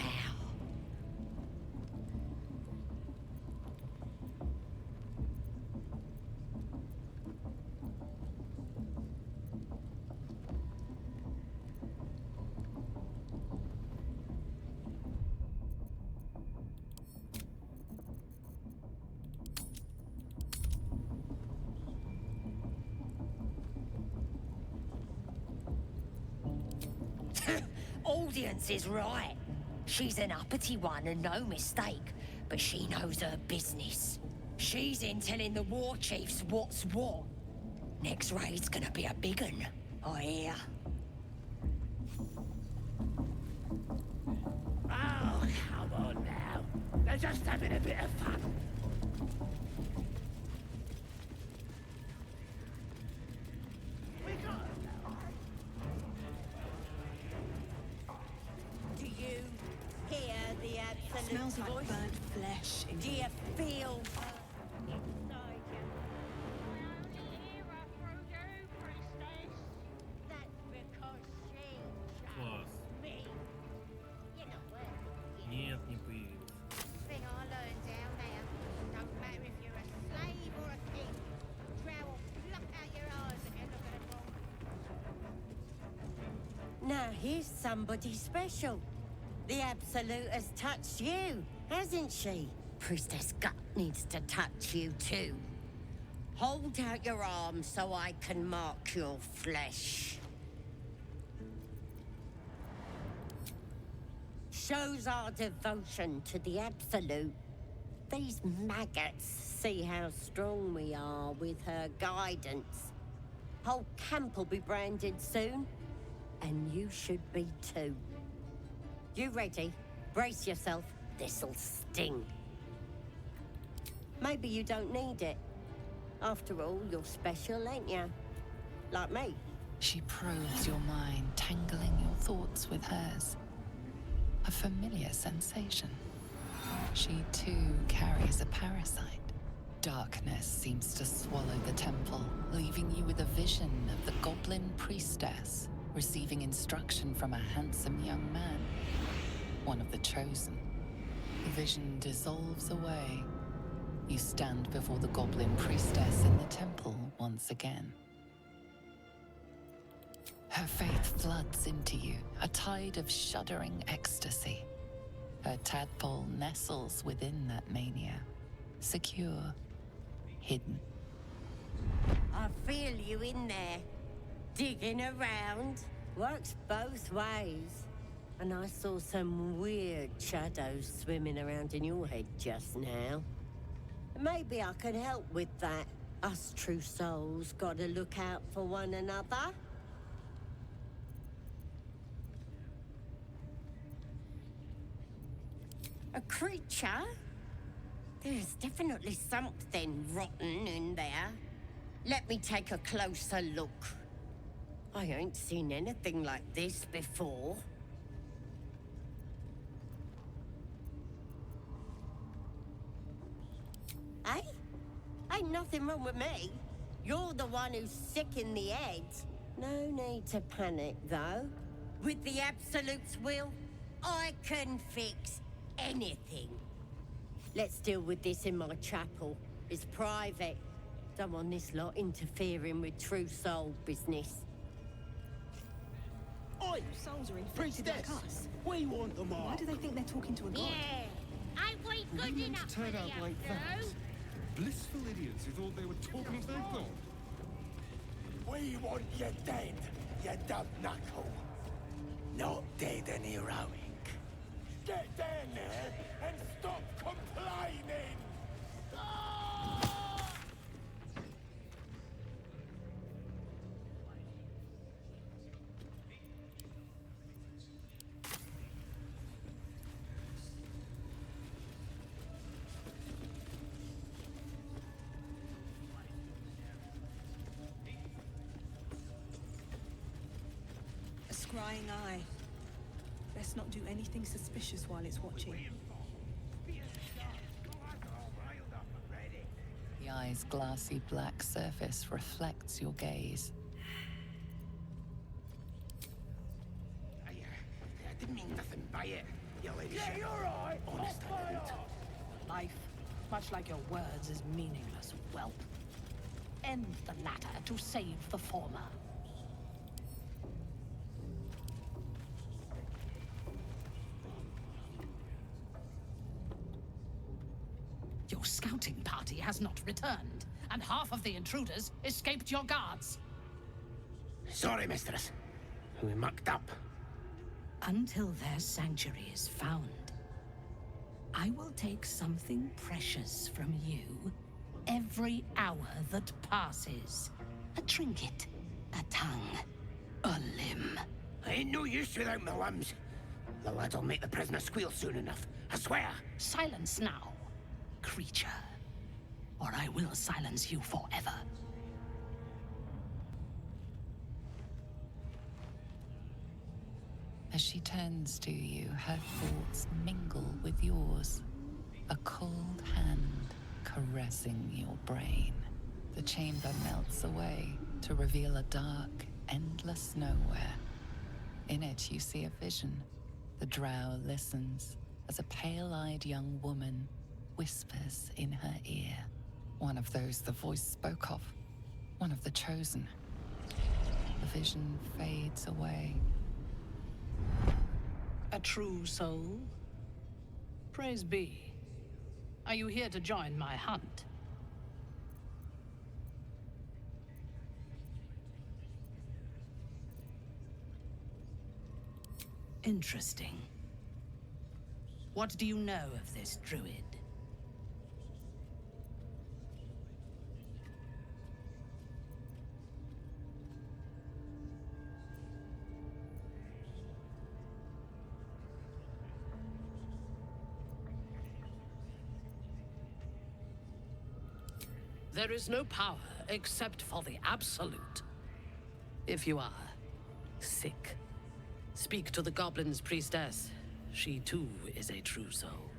Audience is right. She's an uppity one and no mistake, but she knows her business. She's in telling the war chiefs what's what. Next raid's gonna be a big un, I hear. Oh, come on now. They're just having a bit of fun. Do you hear the absolute Smells like voice? burnt flesh. Do you feel... Нет, не появился. Thing I learned down there. Don't matter if you're a slave or a king. Drow will pluck out your eyes if you look at it wrong. Now here's somebody special. The Absolute has touched you, hasn't she? Priestess Gut needs to touch you too. Hold out your arm so I can mark your flesh. Shows our devotion to the Absolute. These maggots see how strong we are with her guidance. Whole camp will be branded soon, and you should be too. You ready? Brace yourself. This'll sting. Maybe you don't need it. After all, you're special, ain't you? Like me. She probes your mind, tangling your thoughts with hers. A familiar sensation. She too carries a parasite. Darkness seems to swallow the temple, leaving you with a vision of the goblin priestess receiving instruction from a handsome young man, one of the chosen. The vision dissolves away. You stand before the goblin priestess in the temple once again. Her faith floods into you, a tide of shuddering ecstasy. Her tadpole nestles within that mania, secure, hidden. I feel you in there. Digging around. Works both ways. And I saw some weird shadows swimming around in your head just now. Maybe I could help with that. Us true souls gotta look out for one another. A creature? There's definitely something rotten in there. Let me take a closer look. I ain't seen anything like this before. Eh? Ain't nothing wrong with me. You're the one who's sick in the head. No need to panic, though. With the Absolute's will, I can fix anything. Let's deal with this in my chapel. It's private. Don't want this lot interfering with true soul business. Oi! Souls are infected like us. We want them all. Why do they think they're talking to a god? Yeah. Ain't we good Really enough to for turn the out like that? Blissful idiots who thought they were talking to their god. We want you dead, you dumb knuckle. Not dead and heroic. Get down there and stop complaining! A scrying eye. Best not do anything suspicious while it's watching. The eye's glassy black surface reflects your gaze. I didn't mean nothing by it, you lady. Yeah, you're right. Honest, I didn't. Life, much like your words, is meaningless, whelp. End the latter to save the former. Your scouting party has not returned, and half of the intruders escaped your guards. Sorry, mistress. We mucked up. Until their sanctuary is found, I will take something precious from you every hour that passes. A trinket, a tongue, a limb. I ain't no use without my limbs. The lad'll make the prisoner squeal soon enough, I swear. Silence now, creature, or I will silence you forever. As she turns to you, her thoughts mingle with yours. A cold hand caressing your brain. The chamber melts away to reveal a dark, endless nowhere. In it, you see a vision. The drow listens as a pale-eyed young woman whispers in her ear. One of those the voice spoke of. One of the chosen. The vision fades away. A true soul? Praise be. Are you here to join my hunt? Interesting. What do you know of this druid? There is no power except for the Absolute. If you are sick, speak to the Goblin's priestess. She too is a true soul.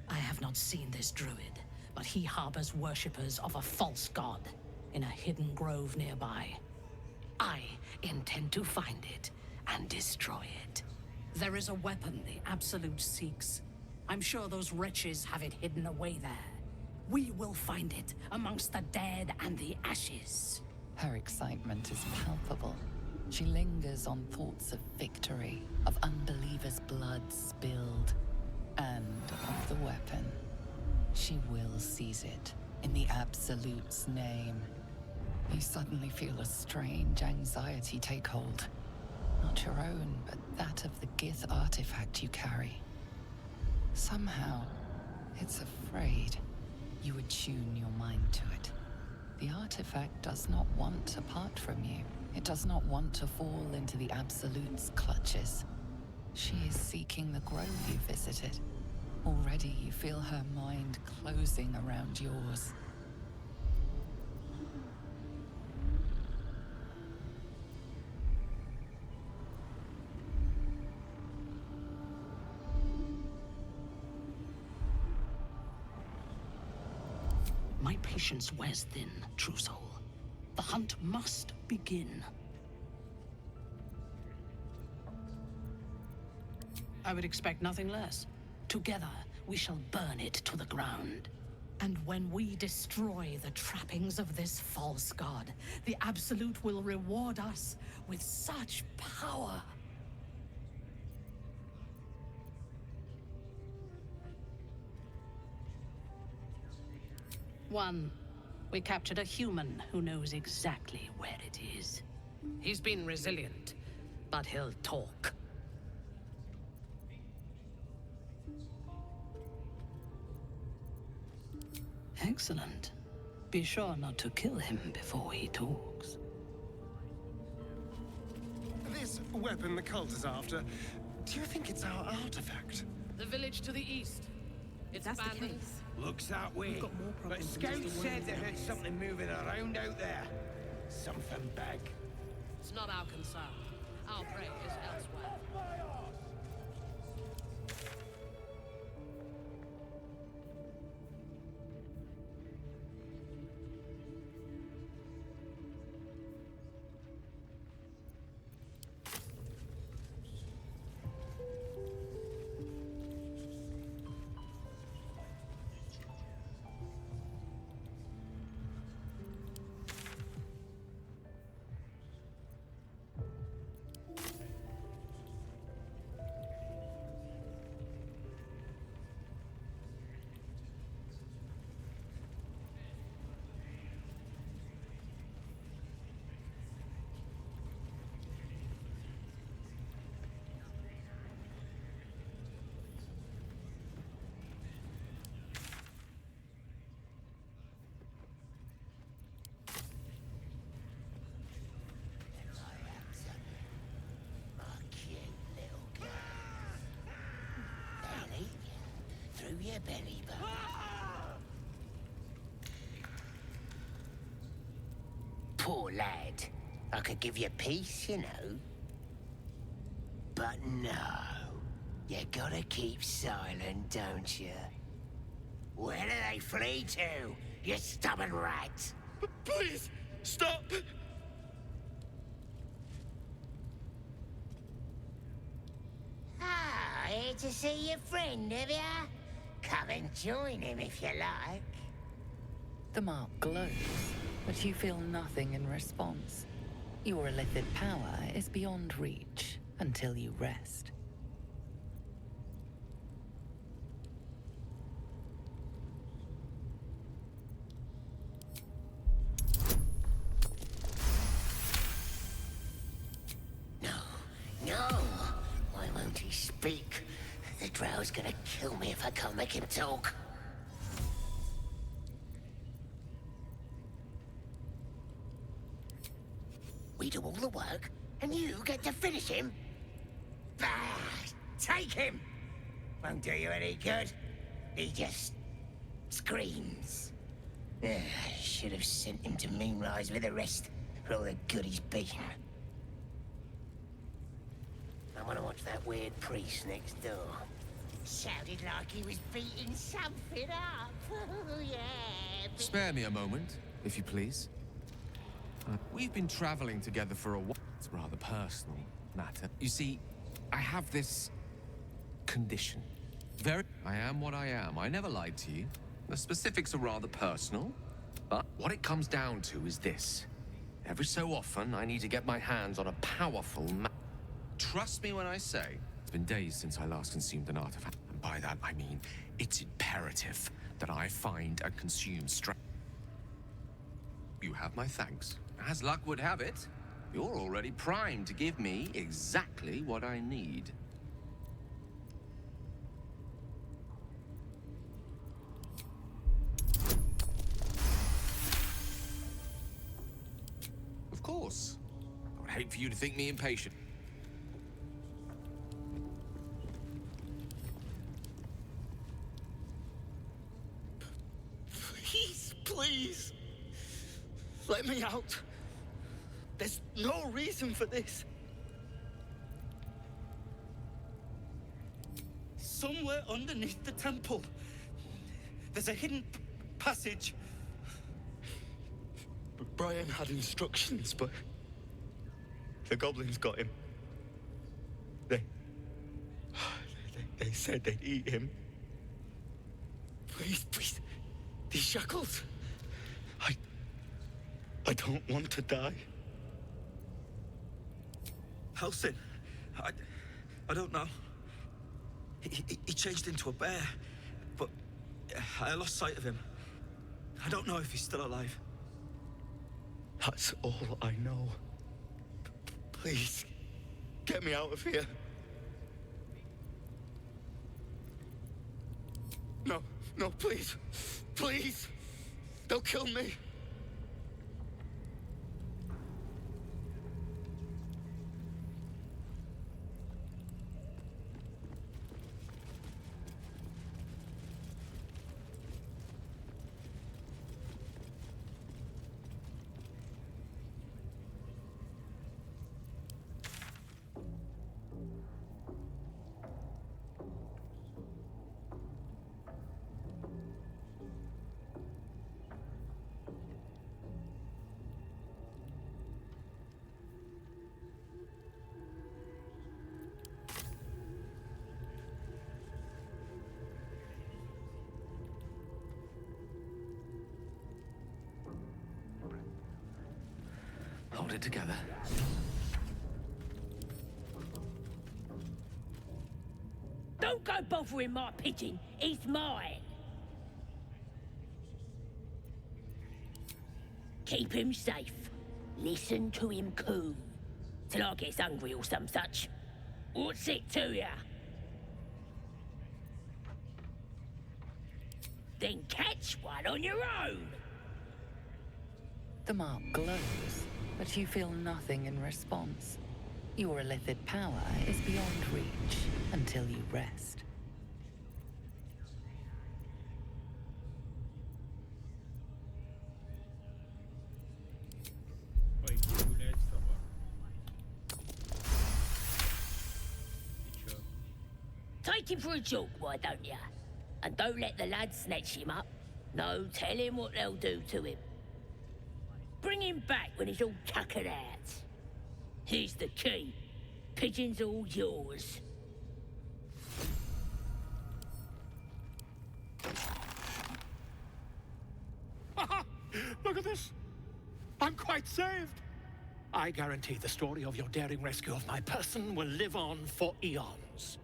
I have not seen this druid, but he harbors worshippers of a false god in a hidden grove nearby. I intend to find it and destroy it. There is a weapon the Absolute seeks. I'm sure those wretches have it hidden away there. We will find it amongst the dead and the ashes. Her excitement is palpable. She lingers on thoughts of victory, of unbelievers' blood spilled, and of the weapon. She will seize it, in the Absolute's name. You suddenly feel a strange anxiety take hold. Not your own, but that of the Gith artifact you carry. Somehow, it's afraid. You attune your mind to it. The artifact does not want to part from you. It does not want to fall into the Absolute's clutches. She is seeking the grove you visited. Already you feel her mind closing around yours. My patience wears thin, true soul. The hunt must begin. I would expect nothing less. Together, we shall burn it to the ground. And when we destroy the trappings of this false god, the Absolute will reward us with such power. One, we captured a human who knows exactly where it is. He's been resilient, but he'll talk. Excellent. Be sure not to kill him before he talks. This weapon the cult is after, do you think it's our artifact? The village to the east. It's abandoned. Looks that way. But scouts said they heard something moving around out there. Something big. It's not our concern. Our prey is elsewhere. Your belly button. Poor lad. I could give you peace, you know. But no. You gotta keep silent, don't you? Where do they flee to, you stubborn rat? Please, stop! Ah, here to see your friend, have ya? Come and join him if you like. The mark glows, but you feel nothing in response. Your illithid power is beyond reach until you rest. No! Why won't he speak? The Drow's gonna kill me if I can't make him talk. We do all the work, and you get to finish him? Bah! Take him! Won't do you any good. He just screams. Should have sent him to Moonrise with the rest for all the good he's beaten. I want to watch that weird priest next door. Sounded like he was beating something up. Yeah. Spare me a moment, if you please. We've been traveling together for a while. It's a rather personal matter. You see, I have this condition. I am what I am. I never lied to you. The specifics are rather personal, but what it comes down to is this. Every so often, I need to get my hands on a powerful Trust me when I say, it's been days since I last consumed an artifact. And by that, I mean, it's imperative that I find and consume strength. You have my thanks. As luck would have it, you're already primed to give me exactly what I need. Of course. I would hate for you to think me impatient. Please, let me out. There's no reason for this. Somewhere underneath the temple, there's a hidden passage. Brian had instructions, but the goblins got him. They said they'd eat him. Please, these shackles. I don't want to die. Halsin, I don't know. He changed into a bear, but I lost sight of him. I don't know if he's still alive. That's all I know. Please, get me out of here. No, please. Please. They'll kill me. Hold it together. Don't go bothering my pigeon. He's mine. Keep him safe. Listen to him coo. Till I gets hungry or some such. What's it to ya? Then catch one on your own. The mark glows, but you feel nothing in response. Your illithid power is beyond reach until you rest. Take him for a jog, why don't ya? And don't let the lads snatch him up. No, tell him what they'll do to him. Bring him back when he's all tuckered out. Here's the key. Pigeon's all yours. Look at this. I'm quite saved. I guarantee the story of your daring rescue of my person will live on for eons.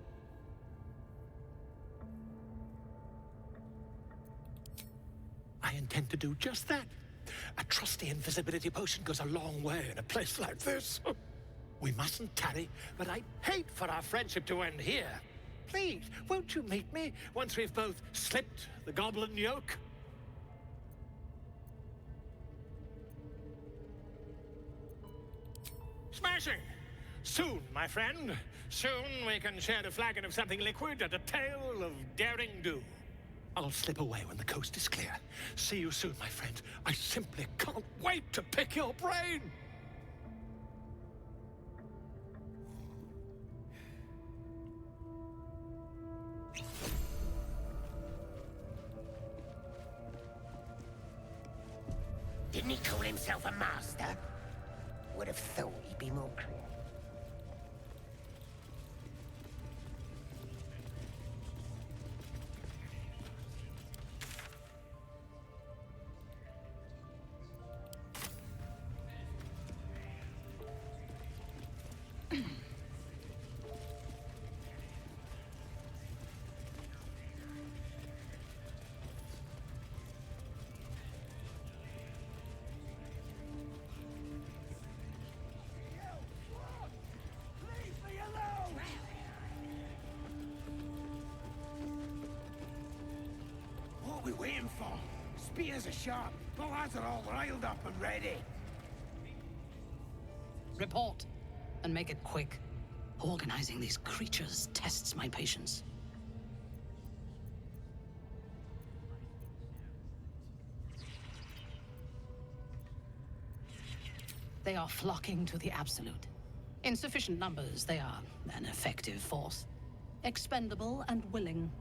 I intend to do just that. A trusty invisibility potion goes a long way in a place like this. We mustn't tarry, but I'd hate for our friendship to end here. Please, won't you meet me once we've both slipped the goblin yoke? Smashing! Soon, my friend. Soon we can share a flagon of something liquid and a tale of daring do. I'll slip away when the coast is clear. See you soon, my friend. I simply can't wait to pick your brain! Didn't he call himself a master? Would have thought he'd be more clear. What are we waiting for? Spears are sharp. The lads are all riled up and ready. Report, and make it quick. Organizing these creatures tests my patience. They are flocking to the Absolute. In sufficient numbers, they are an effective force. Expendable and willing.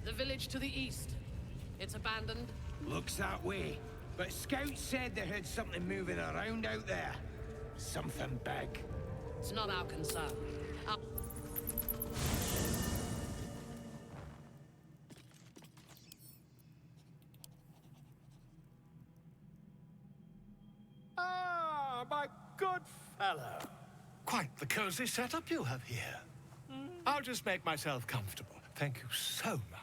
The village to the east. It's abandoned. Looks that way. But scouts said they heard something moving around out there. Something big. It's not our concern. Ah, my good fellow. Quite the cozy setup you have here. I'll just make myself comfortable. Thank you so much.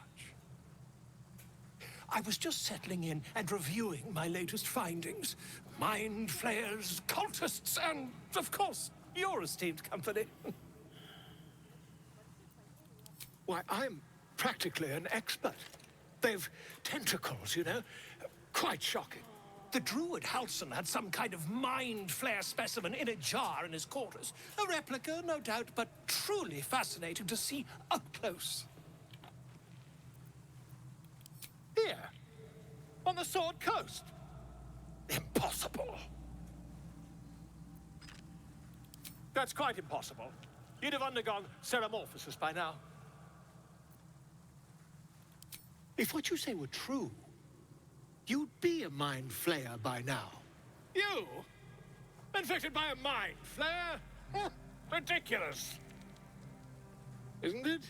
I was just settling in and reviewing my latest findings. Mind flayers, cultists, and, of course, your esteemed company. Why, I'm practically an expert. They've tentacles, you know? Quite shocking. The druid Halson had some kind of mind flare specimen in a jar in his quarters. A replica, no doubt, but truly fascinating to see up close. Here, on the Sword Coast. Impossible. That's quite impossible. You'd have undergone ceramorphosis by now. If what you say were true, you'd be a mind flayer by now. You? Infected by a mind flare? Huh, ridiculous. Isn't it?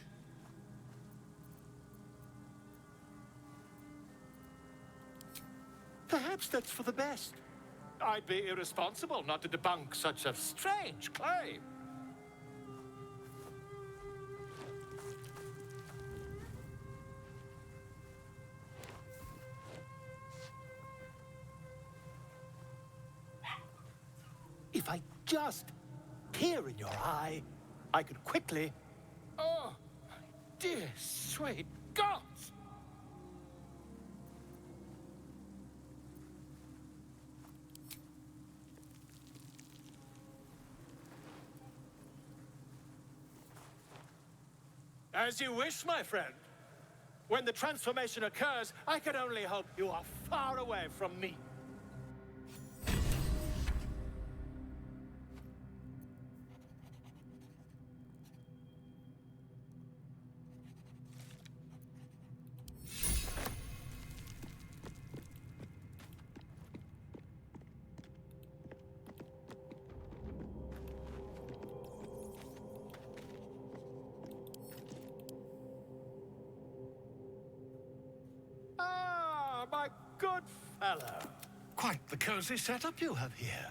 Perhaps that's for the best. I'd be irresponsible not to debunk such a strange claim. If I just peer in your eye, I could quickly... Oh, dear sweet gods! As you wish, my friend. When the transformation occurs, I can only hope you are far away from me. Ah, my good fellow. Quite the cozy setup you have here.